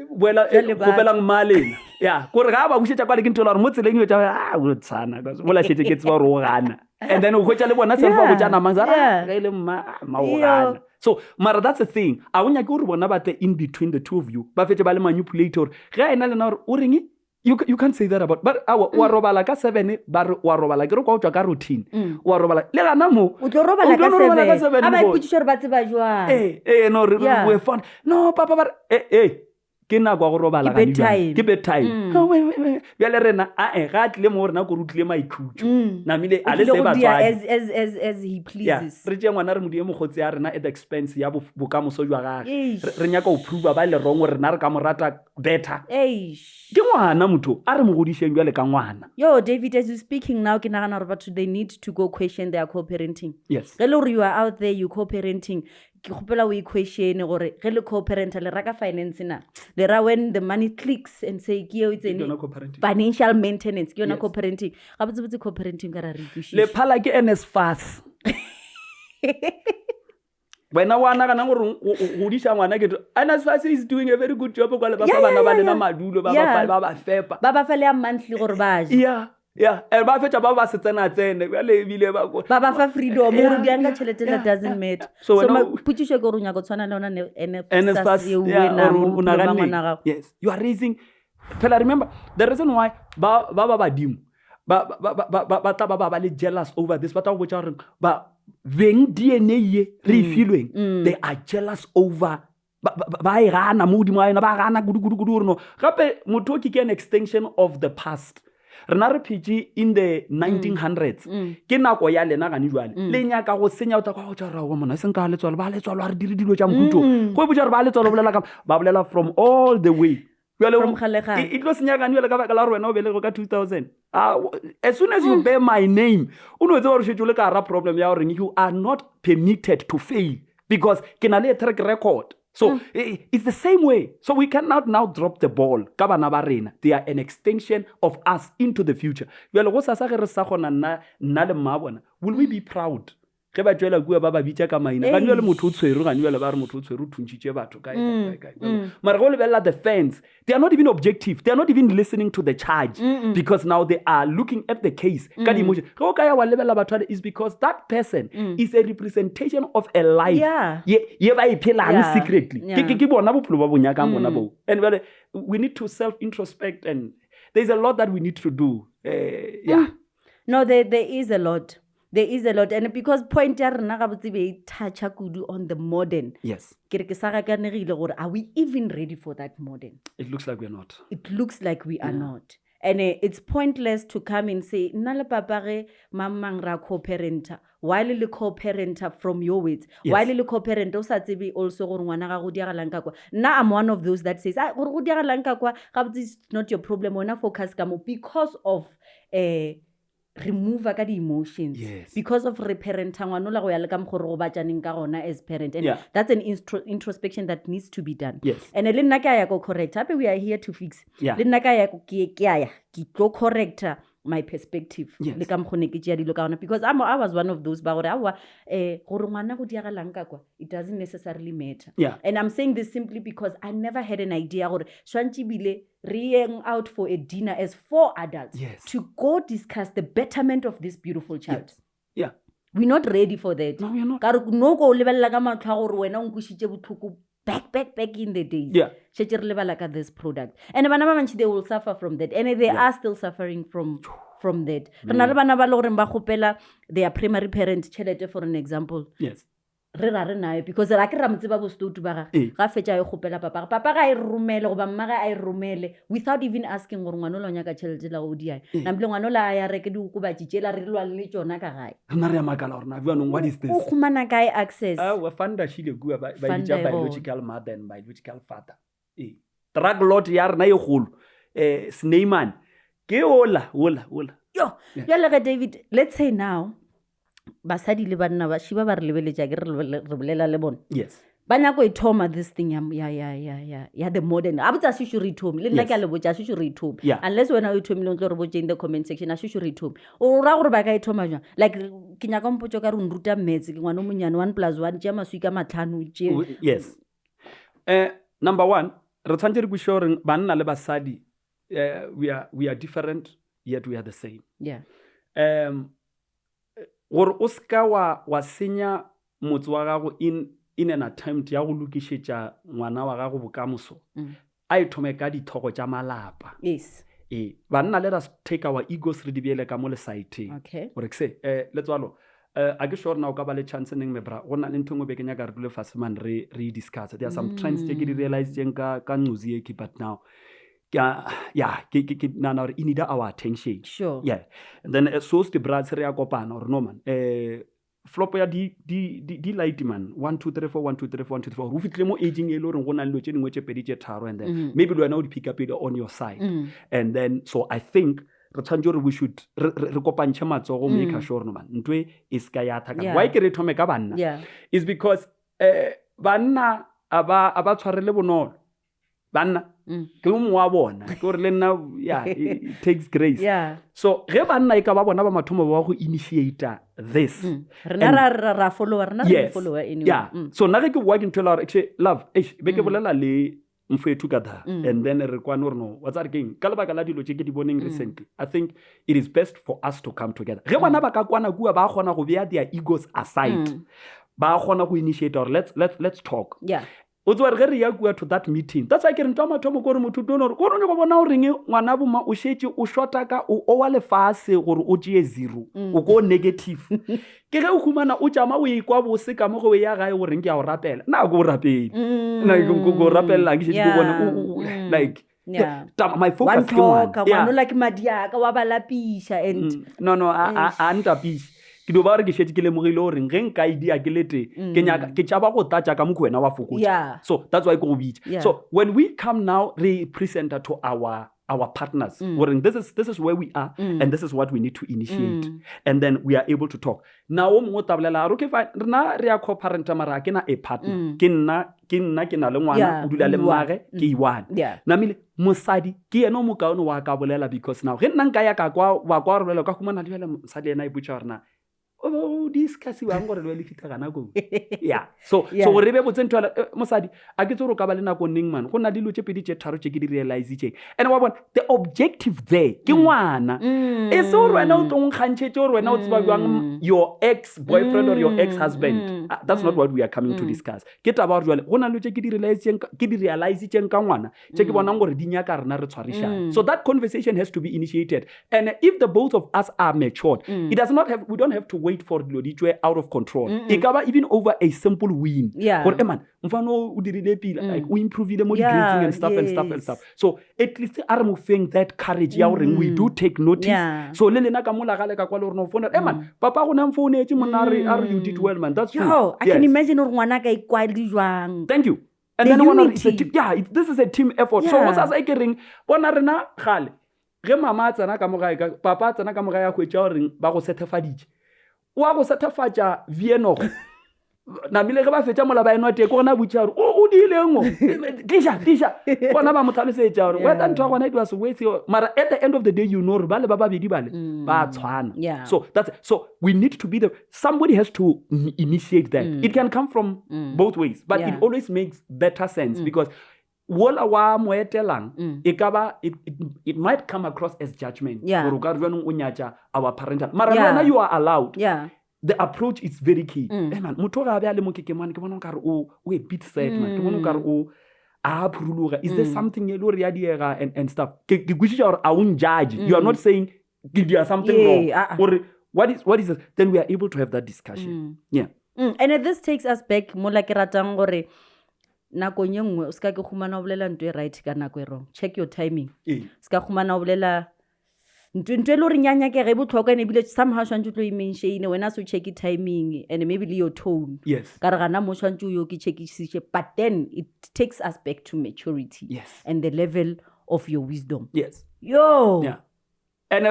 boela gopelang malena ya gore ga ba busetsa kwa le ke ntola re mo tseleng yo tsa o tsana ka mo la shetse ke tswa ro gana and then o hwetsa le bona selfa go tsana mangza ga ile ma o gana so mara that's the thing a gonya ke gore bona ba te in between the two of you ba fetse ba le manipulator ga ena lena gore o reng you can't say that about but wa robala ka 7 ba wa robala ke re kwa utswa ka routine wa robala le gana mo o tlo robala ka 7 a ba iputse ba tseba jwa no we found no papa ba ke na kwa go robala ke bedtime no ya le rena ga tle mo rena go rutlile maikutlo na mile a le se ba tswa as he pleases re tšeng ngwana re modie mogotsi ya rena at the expense ya bokamoso jwa gage re nyaka go prove ba le wrong rena re ka morata better ke ngwana motho a re mo godisheng jwa le ka ngwana yo David as you speaking now ke nagana gore batho they need to go question their co-parenting ge le gore you are out there you co-parenting ke gopela o equation gore ge le co-parent le raka finance na le ra when the money clicks and say ke yo it's financial maintenance ke yona co-parenting ga botse co-parenting ka ra re ikushi le phala ke NSFAS wena wana kana gore go disha ngwana ke NSFAS is doing a very good job kwa le ba fa bana ba lena madulo ba ba fepa ba ba fa le a monthly gore ba yeah and ba fetsa ba setsena tsene ba le bile ba fa freedom gore di anga chelete that doesn't matter so putishe go runya go tshwana le ona NSFAS ye wena mo yes you are raising phela remember the reason why ba dimo ba tla ba le jealous over this but go tsa re ba beng DNA ye re filweng they are jealous over ba e gana mo di mo ena ba gana gudu no gape motho ke an extension of the past rena re phitse in the 1900s ke nako ya lena gane jwale le nyaka go senya o tla kwa go tsa ra go mona seng ka letswalo ba letswalo re dire dilo tša mokhuto go botsa re ba letswalo bolela ka ba bolela from all the way it was nyakane le ka baka la rena o belego ka 2000 as soon as you bear my name o no tse wa re shetse le ka ra problem ya gore you are not permitted to fail because ke na le track record so it's the same way so we cannot now drop the ball ka bana ba rena they are an extension of us into the future bjale go sa ge re sa gona nna le mma bona will we be proud ge ba tswela kua ba ba bitsa ka maina ga nwe le motho o tshwere ga nwe le ba re motho o tshwere o thuntshitse batho ka mara go lebella the fans they are not even objective they are not even listening to the charge because now they are looking at the case ka di emotion go ka ya wa lebella batho is because that person is a representation of a life ye ba iphelang secretly ke bona bophelo ba bonya ka bona bo and we need to self introspect and there's a lot that we need to do no there is a lot. There is a lot and because point ya rena ga botse be toucha kudu on the modern ke re ke sa ga kanegile gore are we even ready for that modern it looks like we are not it looks like we are not And it's pointless to come and say, nna le papa ge mamang ra co-parenta. Why le co-parenta from your words? Yes. Why le co-parenta? O sa tsebe also gore ngwana ga go diagalang ka kwa. Nna I'm one of those that says, gore go diagalang ka kwa, it's not your problem. Wena focus ka mo because of remove ka di emotions. Yes. Because of reparenta ngwana la go ya le ka mogore go batjaneng ka gona as parent. And that's an introspection that needs to be done. Yes. And le nna ke ya go correct. Happy we are here to fix. Yeah. Le nna ke go correct my perspective. Yes. Le ka mkhone ke tšea dilo ka gona because I was one of those ba gore awa gore ngwana go diagalang ka kwa, it doesn't necessarily matter. Yeah. And I'm saying this simply because I never had an idea gore swantse bile re out for a dinner as 4 adults to go discuss the betterment of this beautiful child. Yes. Yeah. We're not ready for that. No, we're not. Ka re no go lebella ka matlho gore wena o nkushitse botlhoko back in the days. Yeah. This product. And bana ba bantši, they will suffer from that. And they are still suffering from that. Re na le bana ba le gore ba gopela their primary parent tšhelete for an example. Yes. Re nae because ra ke ra mtseba bo stoutu ba ga ga fetša e gopela papa ga e romele go ba mma ga e romele without even asking gore ngwana o la nya ka tšhelete la go dia na mple ngwana o la ya reke di ukubatši tšela re lwa le tsona ka gae rena re ya makala gore na bjanong what is this o khumana kae access we fanda shile gua by biological mother and biological father drug lot ya rena e golo Sneyman ke ola yo ya le David, let's say now basadi le banna ba shiba ba re lebeletša ke re bolela le bona yes ba nyako ithoma this thing ya the modern a botsa shushu re ithomi le nna ke a le botsa shushu re ithomi unless wena o ithomi le ntlo re botsa in the comment section a shushu re ithomi o ra gore ba ka ithoma jwa like ke nyaka mpotso ka re nruta metse ke ngwana monyane 1+1 tšea maswi ka matlhano yes number 1 re tshwantse re buša gore banna le basadi we are different yet we are the same gore o ska wa senya motse wa gago in an attempt ya go lokišetša ngwana wa gago bokamoso a ithome ka dithogo tša malapa yes banna let us take our egos re di beele ka mo lesaeteng gore ke se le tswalo a ke sure na o ka ba le chance neng mebra go na le ntho ngwe be ke nyaka re dule fase man re discuss there are some trends tše ke di realize tšeng ka ncuzi eke but now ke nana gore e need our attention and then so the brats re ya kopana gore no man flop ya di light man 1 2 3 4 1 2 3 4 1 2 3 4 go fitlile mo aging e le gore go na le tše dingwe tše pedi tše tharo and then maybe le wena o di pick up it on your side and then so I think re tshwantse gore we should re kopantšhe matsogo make sure no man ntwe e ska ya thaka why ke re thome ka banna is because banna a ba tshwarele bonolo banna ke o mongwe wa bona ke gore le nna it takes grace so ge banna e ka ba bona ba mathomo ba go initiate this rena ra follower rena re follower anyway so na ge ke work into la love be ke bolela le mfethu ka da and then re kwane gore no what's that again ka lebaka la dilo tše ke di boneng recently I think it is best for us to come together ge bana ba ka kwana kua ba kgona go beya their egos aside ba kgona go initiate or let's talk o tswa re ge re ya kua to that meeting that's why ke re ntwa mathomo gore motho tono gore gore o nyako bona o reng ngwana boma o shetse o shota ka o wa lefase gore o tšee 0 o go negative ke ge o humana o tšama o e kwa bose ka mo go ya gae gore ke ya o rapela na go rapela na go rapela ke shetse go bona like my focus ke ngwana like madia ka wa balapisha and no a ntapisha ke do ba re ke shetse ke lemogile gore ge nka idea ke lete ke nyaka ke tšaba go tatša ka mokho wena wa fokotša so that's why ke go bitša so when we come now re present to our partners this is where we are and this is what we need to initiate and then we are able to talk now o mongwe o tabolela okay fine rena re ya co-parenta mara ke na a partner ke nna ke na le ngwana o dula le mmage ke iwane namile mosadi ke yena o mokaone wa ka bolela because now ge nna nka ya ka kwa wa kwa re bolela ka humana le mosadi yena e botša gore na discuss wang gore le fita kana go so re be botse ntwa mosadi a ke tsoro ka ba le nako ning man go na dilo tše pedi tše tharo tše ke di realize tše and wa bona the objective there ke ngwana e se gore wena o tong khantšhetse gore wena o tseba bjang your ex boyfriend or your ex husband that's not what we are coming to discuss ke taba gore jwale go na le tše ke di realize tšeng ka ngwana tše ke bonang gore di nyaka rena re tshwarišana so that conversation has to be initiated and if the both of us are matured it does not have we don't have to wait for dilo dilo di tswe out of control e ka ba even over a simple win gore man mfano o dirile pila like o improvile mo grades and stuff and stuff so at least are moving that courage ya gore we do take notice so le lena ka mola gale ka kwa le gore no phone man papa go na mfounetse monna are you did well man that's good I can imagine gore ngwana ka ikwadi jwang thank you and then it's a team, this is a team effort so what's as I getting bona rena gale ge mama a tsena ka mogae ka papa a tsena ka mogae ya hwetša gore ba go sethefaditše wa go sethefatša vienogo namile ge ba fetša mola ba enwa tee ko gona botša gore o diilengo tisha gona ba mo tlhalosetša gore weta ntho ya gona it was worth mara at the end of the day you know ba le ba babedi bale ba tshwana so we need to be somebody has to initiate that it can come from both ways but it always makes better sense because wola wa moetelang it might come across as judgment gore ka re o nyatša our parental mara wena you are allowed the approach is very key man motho ga be a le mo ke mane ke bona ka re o a bit sad man ke bona ka re o a phuruluga is there something e lo re ya diega and stuff ke kwišiša gore a un judge you are not saying give you something wrong or what is it? Then we are able to have that discussion and this takes us back mo la ke ratang gore nako nye nngwe o ska ke khumana o bolela ntwe right ka nako e wrong check your timing ska khumana o bolela ntwe lo re nyanya ke ge botlhoka ne bile somehow shwantse tlo mention wena so check timing and maybe your tone ka re gana mo shwantse yo ke checkisitse but then it takes us back to maturity and the level of your wisdom and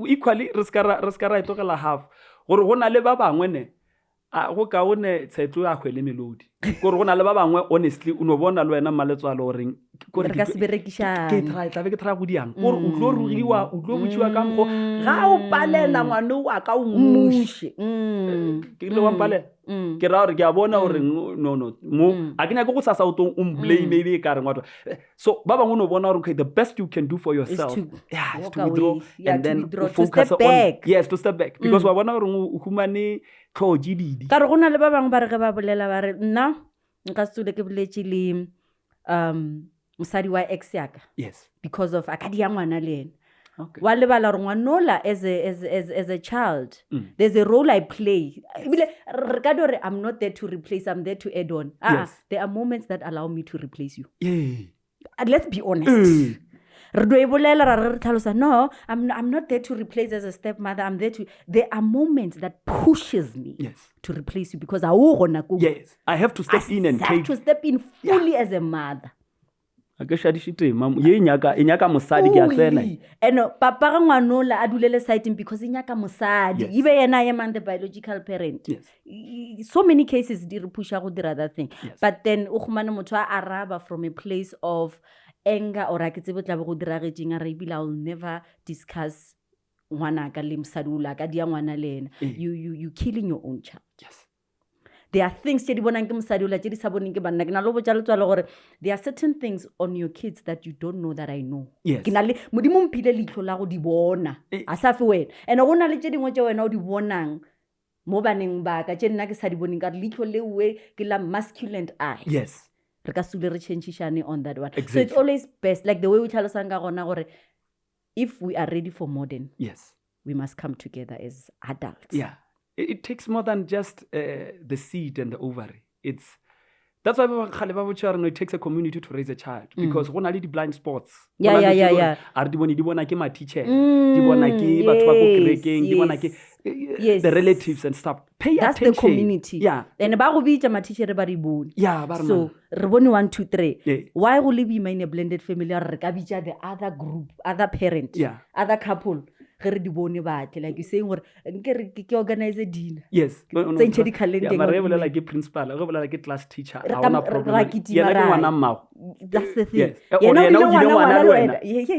equally riska ra itogela half gore go na le ba bangwe ne go ka one tsetlo ya khwele melodi gore go na le ba bangwe honestly o no bona le wena maletswalo gore gore ka se berekisha ke tla go diang gore o tlo rugiwa o tlo botšiwa ka mgo ga o palela ngwane wa ka o mmushe ke le wa palela ke ra gore ke a bona gore no mo a ke nyaka go sasa o tlo blame maybe ka re ngwato so ba bangwe no bona gore okay the best you can do for yourself is to withdraw and then focus on to step back because wa bona gore o humane tlhodidi ka re gona le ba bangwe ba re ge ba bolela ba re nna nka sule ke boletse le mosadi wa ex yaka because of akadi ya ngwana le ena wa lebala re ngwanola as a child there's a role I play bile re ka dore I'm not there to replace I'm there to add on there are moments that allow me to replace you let's be honest re do e bolela ra re tlhalosa no I'm not there to replace as a stepmother I'm there to there are moments that pushes me to replace you because I gona go I have to step in and take to step in fully as a mother akashadishite mam ye nyaka mosadi ke a tsena and papa ga ngwanola a dulele side because nyaka mosadi ibe yena ya man the biological parent so many cases di re pusha go dira that thing but then o khumane motho a araba from a place of anger or a ke tsebe tla be go diragetseng a re bila I'll never discuss ngwana ka le mosadi o la ka dia ngwana le ena you killing your own child there are things tse di bonang ke mosadi o la tse di sa boneng ke banna ke na lo botsa letswalo gore there are certain things on your kids that you don't know that I know ke na le modimo mphile letlho la go di bona a sa fe wena and go na le tse dingwe tse wena o di bonang mo baneng ba ka tse nna ke sa di boneng ka letlho le we ke la masculine eye re ka sule re changeishane on that one so it's always best like the way we tlhalosang ka gona gore if we are ready for modern we must come together as adults it takes more than just the seed and the ovary that's why it takes a community to raise a child because go na le di blind spots are di bona ke ma teacher di bona ke batho ba go kerekeng di bona ke the relatives and stuff pay that's attention the community and ba go bitsa ma teacher ba re bone so re bone 1 2 3 why go live in a blended family re ka bitsa the other group other parent other couple ge re di bone batle like you saying gore nke ke organize dinner tsentse di calendar mara re bolela ke principal re bolela ke class teacher a ona problem yena ke ngwana mmago that's the thing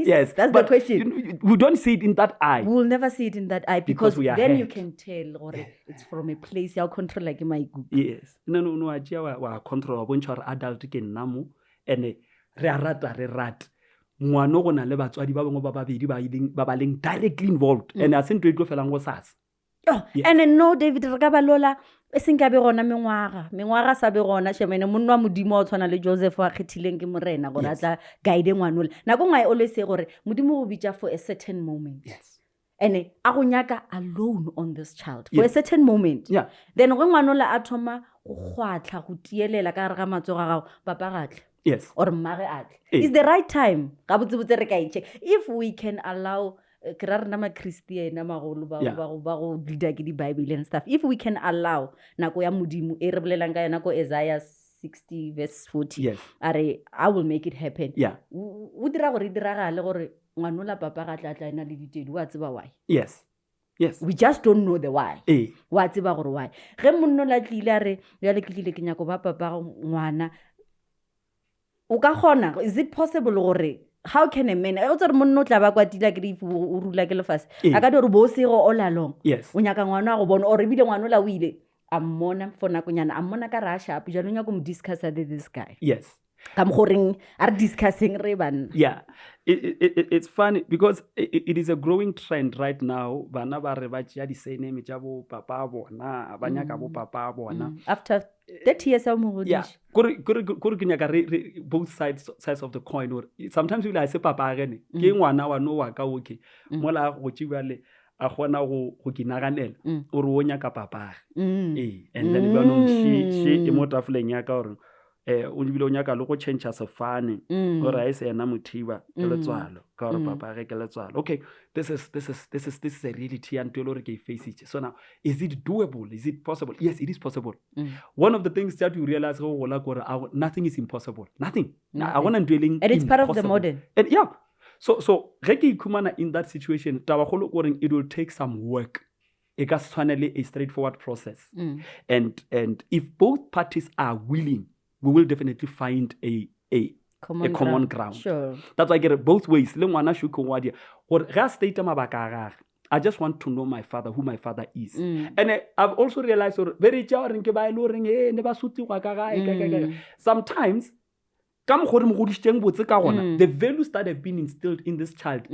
yes that's the question we don't see it in that eye we will never see it in that eye because then you can tell gore it's from a place ya control like my group no a tšea wa control wa bontšha gore adult ke nnamo and re a rata ngwana go na le batswadi ba bangwe ba babedi ba ba leng directly involved and a sentwe tlo felang go sasa and no David re ka ba lola e seng ka be gona mengwaga sa be gona shemene monna wa modimo o tshwana le Joseph wa khethileng ke morena gore a tla guide ngwanola nako ngwa I always say gore modimo go bitsa for a certain moment and a go nyaka alone on this child for a certain moment. Yeah. Then when ngwanola a thoma go gwatlha go tielela ka re ga matsogo a gago papa gatle Yes. or mmage atle is the right time ga botsebotse re ka itse if we can allow ke ra rena ma-Christian magolo ba go leader ke di-Bible and stuff, if we can allow nako ya modimo e re bolelang ka yona ko Isaiah 60 verse 40 Yes. I will make it happen. Yeah. O dira gore diragale gore ngwanola papa ga tla ena le ditedi wa tseba why. Yes. Yes. We just don't know the why. Wa tseba gore why. Ge monno la tlile a re ya le tlile ke nyako ba papa ngwana o ka gona, is it possible gore how can a man o tsere monno tla ba kwatila ke o rula ke lefase a ka dire bo sego all along. Yes. O nyaka ngwana go bona or bile ngwanola o ile a mmona for nakonyana a mmona ka ra sharp jalo nya go mo discuss this guy. Yes. Kam goreng are discussing re ban. Yeah, it's funny because it is a growing trend right now. Bana ba re ba tšea di-surname tša bo papa bona, ba nyaka bo papa bona. After 30 years of mo yeah, kore ke nyaka both sides of the coin. Or sometimes we like say papa agene ke ngwana wa no wa ka okay. Mola go tšibale a gona go kinaganela o re o nyaka papa. And then ba no she e mo tafoleng ya ka gore o dibile o nyaka le go change sefane gore a se ena mothiba ke letswalo ka gore papa ge ke letswalo. Okay, this is a reality and to ke face it. So now, is it doable? Is it possible? Yes, it is possible. One of the things that you realize nothing is impossible. Nothing. I want to dwelling and it's part of the modern. And yeah. So ge ke ikhumana in that situation taba golo gore it will take some work. It is finally a straightforward process. And if both parties are willing, we will definitely find a common ground. Sure. That's why I get it both ways. I just want to know my father, who my father is. And I've also realized sometimes the values that have been instilled in this child,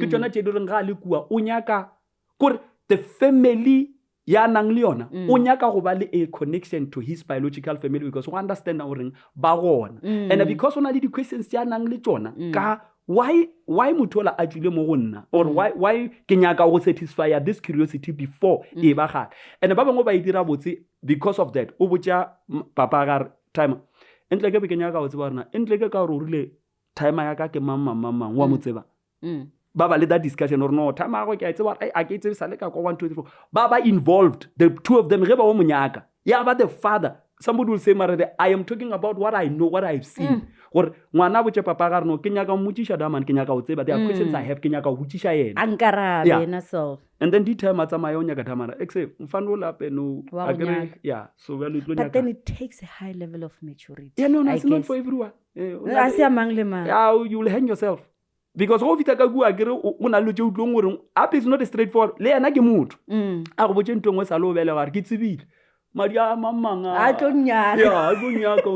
the family ya nang le yona o nyaka go ba le a connection to his biological family because we understand gore ba gona and because ona le di questions ya nang le tsona ka why muthola a tswile mo go nna or why ke nyaka go satisfy this curiosity before e ba gala and ba bangwe ba e dira botse because of that o botsa papa ga time entle ke be ke nyaka go tseba rena entle ke ka gore o rile time ya ka ke mama wa mo tseba Baba let that discussion or no time I get Saleka 1, 2, 3, 4. Baba involved, the two of them, Reba Omunyaka. Yeah, about the father. Somebody will say, I am talking about what I know, what I've seen. Or Manabucha Papa no Kenyaka Muchisha Daman Kenyaka would say, but there are questions I have Kenyaka Wuchisha. Ankara, yeah. And then detail Matama Onya Gatamara, except Fanul up and agree. Yeah, so well, but then it takes a high level of maturity. Yeah, no, that's not for everyone. I say among them. Yeah, you will hang yourself. Because all vita ka gua gere una lo tšeo tlong gore ape is not a straightforward le yana ke motho a go botse ntongwe sa lo bele gare ke tsebile madi a mamanga a tlo nyaka ya a tlo nyaka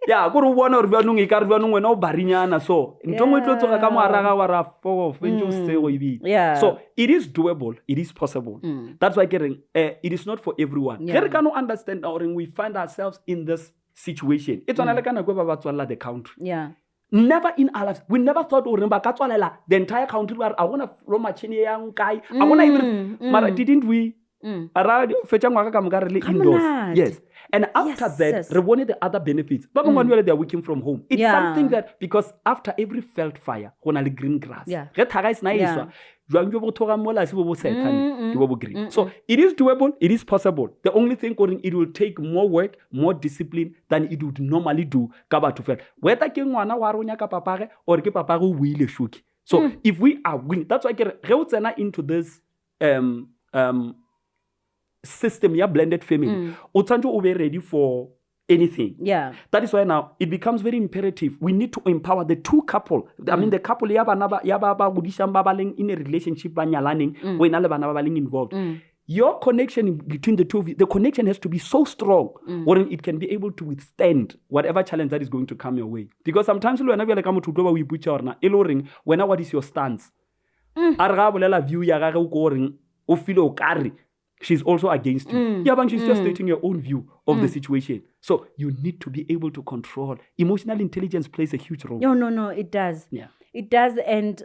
ya gore o bona gore bjanong e ka re bjanong wena o barinyana so ntongwe tlo tsoga ka mo araga wa ra fo fentse se go ibi so it is doable, it is possible. That's why getting it is not for everyone. Here can understand or we find ourselves in this situation. It's on like go ba tswalla the country. Yeah. Never in our lives. We never thought the entire country were I wanna from machine young guy. I wanna even didn't we? Indoors. Yes. And after that, we wanted the other benefits. But when they're working from home, it's something that because after every felt fire, when I green grass, so it is doable, it is possible. The only thing it will take more work, more discipline than it would normally do. Whether or so if we are willing, that's why I get into this system, blended family. Otanto be ready for anything. Yeah. That is why now it becomes very imperative. We need to empower the two couple. I mean the couple in a relationship when involved. Your connection between the two of you, the connection has to be so strong or it can be able to withstand whatever challenge that is going to come your way. Because sometimes whenever come to we butcher when what is your stance? She's also against you. She's just stating your own view of the situation. So you need to be able to control. Emotional intelligence plays a huge role. No, it does. Yeah. It does. And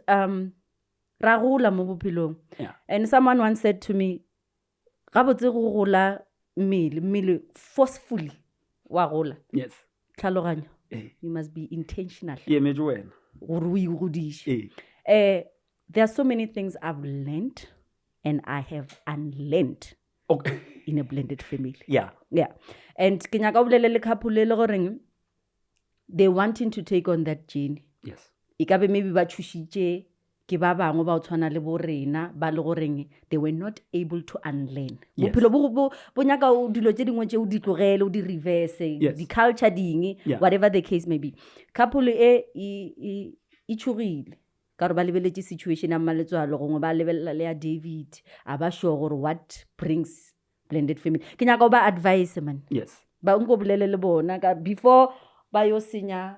ra gola mo bophelong. Yeah. And someone once said to me, gabotse go gola mmele forcefully wa gola. Yes. Tlhaloganyo. You must be intentional. Yeah, mejo wena. Gore o igodishe. There are so many things I've learned and I have unlearned. Okay. In a blended family. Yeah. Yeah. And ke nyaka o bolelele couple le goreng they wanting to take on that journey. Yes. Ikabe maybe ba tshusitse ke ba bangwe ba o tshwana le bo rena ba le goreng they were not able to unlearn. Yes. Bophelo bo nyaka o dilo tse dingwe tse o di tlogele o di reverse, di culture ding, whatever the case may be. Couple e tshogile. Ka re ba lebeletse situation ya Mmaletswalo gongwe ba lebella le ya David a ba sure gore what brings blended family. Ke nyaka o ba advice man. Yes. Ba nko bolele le bona ka before ba yo senya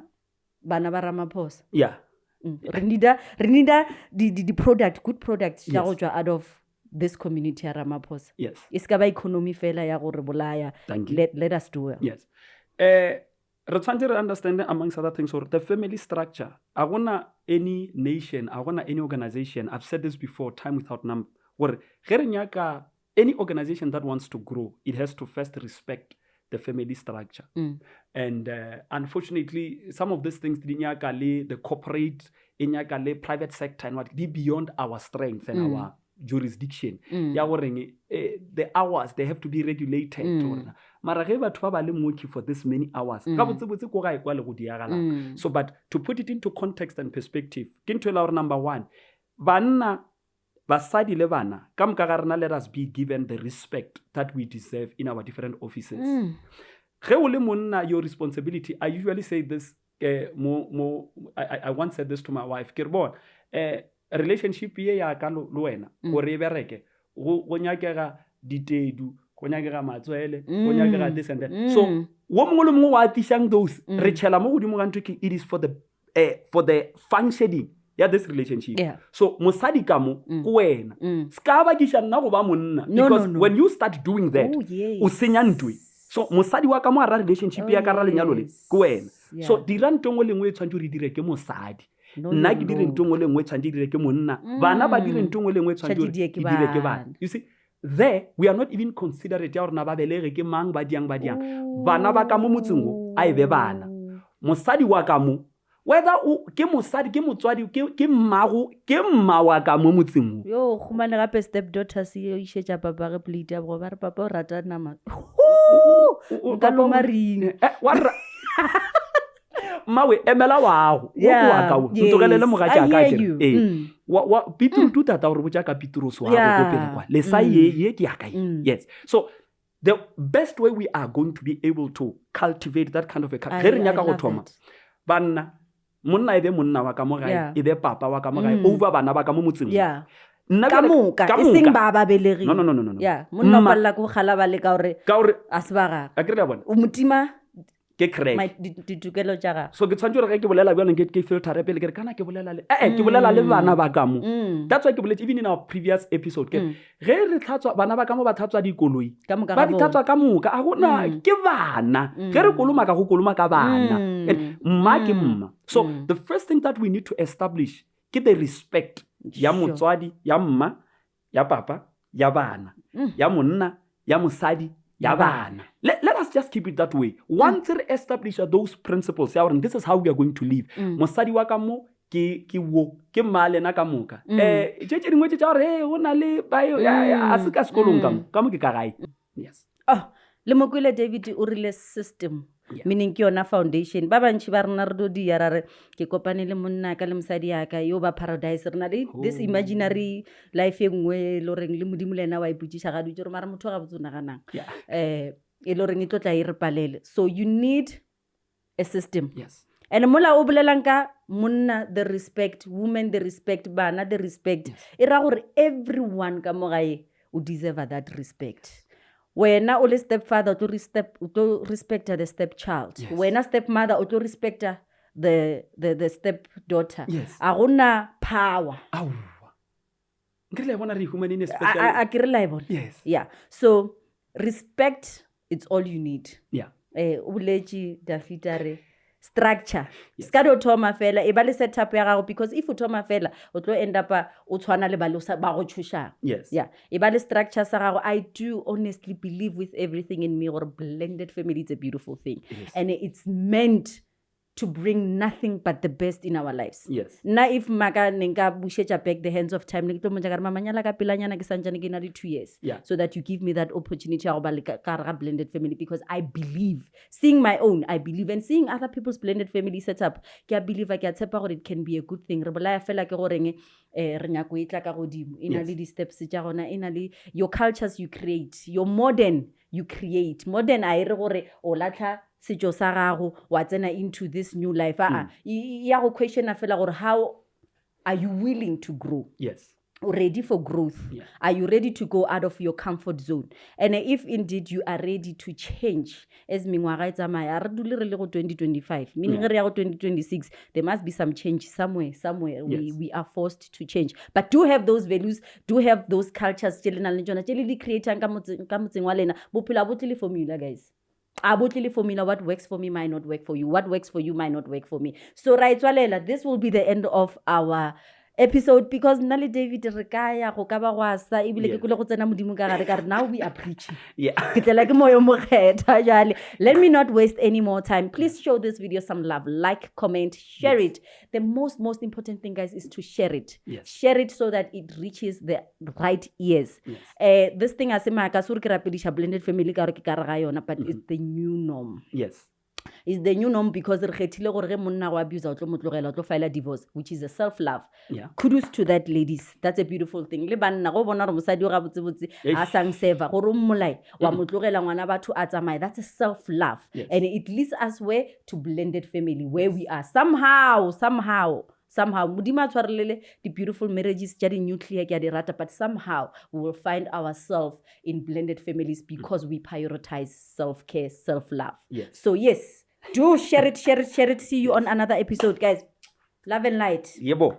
bana ba Ramaphosa. Yeah. Re need the product, good products ja go tswa out of this community ya Ramaphosa. Yes. E ska ba economy fela ya gore bolaya. Let us do well. Yes. Re tshwantse re understand amongst other things or the family structure. I wanna any nation, I wanna any organization. I've said this before, time without number. Or any organization that wants to grow, it has to first respect the family structure. And unfortunately, some of these things, the corporate, private sector, and what they beyond our strength and our jurisdiction. The hours, they have to be regulated. Mara ge batho ba ba le moki for this many hours. So, but to put it into context and perspective, number one, banna basadi le bana ka moka ga rena, let us be given the respect that we deserve in our different offices. Ge o le monna, your responsibility, I usually say this, I once said this to my wife, ke re bona, relationship ye ya ka lo wena gore e bereke go nyakega ditedu, go nyakega matswele, go nyakega this and that. So wo mongwe le mongwe wa atishang those re tshela mo godimo ga ntwe, it is for the functioning ya this relationship. So mosadi ka mo ko wena ska ba kisha nna go ba monna, because when you start doing that o senya ntwe. So mosadi wa ka mo ara relationship ya ka ra lenyalo le ko wena. So dira ntongwe lengwe e tshwantse re dire ke mosadi. Nna ke dire ntongwe lengwe e tshwantse dire ke monna, bana ba dire ntongwe lengwe e tshwantse dire ke bana. You see, there we are not even considerate ya rena ba belege ke mang ba diang bana ba ka mo motseng o a ebe bana. Mosadi wa ka mo, whether ke mosadi ke motswadi ke mma wa ka mo motseng o. Yo khumane gape step daughter se yo ishetja papa re bleed ya go ba re papa o rata nama. Ka lo maring. Mawe emela wago wo wa ka o ntogelele mogatša ka kere wa Petrus tata gore botša ka Petrus wa go pele kwa le sa ye ke ya ka. Yes. So the best way we are going to be able to cultivate that kind of a ge re nyaka go thoma banna, monna ebe monna wa ka mo gae, ebe papa wa ka mo gae over bana ba ka mo motseng. Ka moka eseng ba ba belegi. No. Monna o palla go gala ba le ka gore a se ba ga a kry bona o motima ke correct ditokelo tša ga. So ke tshwantse gore ke bolela bjalo ke filter pele ke re kana ke bolela le ke bolela le bana ba ka mo. That's why ke boletse even in our previous episode ke ge re tlhatswa bana ba ka mo ba tlhatswa dikoloi ba di tlhatswa ka moka a gona ke bana ge re koloma ka go koloma ka bana mma ke mma. So the first thing that we need to establish ke the respect ya motswadi, ya mma, ya papa, ya bana, ya monna, ya mosadi, ya bana. Let us just keep it that way. Once we establish those principles, this is how we are going to live. Mosadi wa ka mo ke wo ke male na ka moka. Je dingwe tša gore o na le bayo a se ka sekolong ka mo ke ka gae. Yes. Le mokwele David o rile system. Meaning ke yona foundation. Ba bantši ba rena re do di ya re ke kopane le monna ka le mosadi ya ka yo ba paradise rena le this imaginary life e nngwe lo reng le modimo le ena wa iputšiša ga dutse gore mara motho ga botse o naganang e lo reng e tlotla e re palele. So you need a system. Yes. And mola o bolelang ka monna the respect, women the respect, bana the respect. E ra gore everyone ka mo gae o deserve that respect. When o le stepfather o to respect the stepchild. Yes. When a stepmother o to respect the stepdaughter. Yes. A gona power. Nkrile bona re humanine special. A ke re liable. Yes. Yeah. So respect, it's all you need. Yeah. O boletše Dafita re structure. Ska do thoma fela e ba le setup ya gago, because if o thoma fela o tlo end up o tshwana le ba go tshusha. Yes. Yeah. E ba le structure sa gago. I do honestly believe with everything in me or blended family is a beautiful thing. Yes. And it's meant to bring nothing but the best in our lives. Yes. Na if maga nenga bushecha back the hands of time, like to monja garma manyala ka pilanyana ke sanjane ke na di 2 years. Yeah. So that you give me that opportunity to ba le ka blended family, because I believe, seeing my own, I believe, and seeing other people's blended family setup, ke a believe ke a tshepa gore it can be a good thing. Re bola fela ke goreng re nyako itla ka godimo. Ina le di steps tsa gona, ina le your cultures you create, your modern you create. Modern a ire gore o latla setjo sa gago wa tsena into this new life. Ya go question a fela gore how are you willing to grow? Yes. Ready for growth? Yeah. Are you ready to go out of your comfort zone? And if indeed you are ready to change, as mingwaga e tsamaya re dule re le go 2025, meaning re ya go 2026, there must be some change somewhere. Yes. We are forced to change, but do have those values, do have those cultures tse le nang le tsona, tse le di createang ka motseng wa lena. Bophelo bo tle formula, guys. Absolutely formula. What works for me might not work for you. What works for you might not work for me. So right, Walela, this will be the end of our episode, because Nali David Rekaya go ka ba go asa ebile ke kule go tsena modimo ka gare ka re now we are preaching. Yeah. Ke tlela ke moyo mo kgetha jale. Let me not waste any more time. Please show this video some love. Like, comment, share it. The most important thing, guys, is to share it. Yes. Share it so that it reaches the right ears. Yes. This thing as ma ka sure ke rapedisha blended family ka re ke ka re ga yona, but it's the new norm. Yes. Is the new norm, because re khethile gore ge monna go abuse o tlo motlogela o tlo file a divorce, which is a self love. Yeah. Kudos to that, ladies. That's a beautiful thing. Le banna go bona re mosadi o ga botse a sang seva gore o mmolai wa motlogela ngwana batho a tsamaya. That's a self love. Yes. And it leads us where to blended family, where we are somehow modimo a tshwarelele the beautiful marriages tja di nuclear ke a di rata, but somehow we will find ourselves in blended families because we prioritize self-care, self-love. Yes. So yes, do share it. See you on another episode, guys. Love and light. Yebo.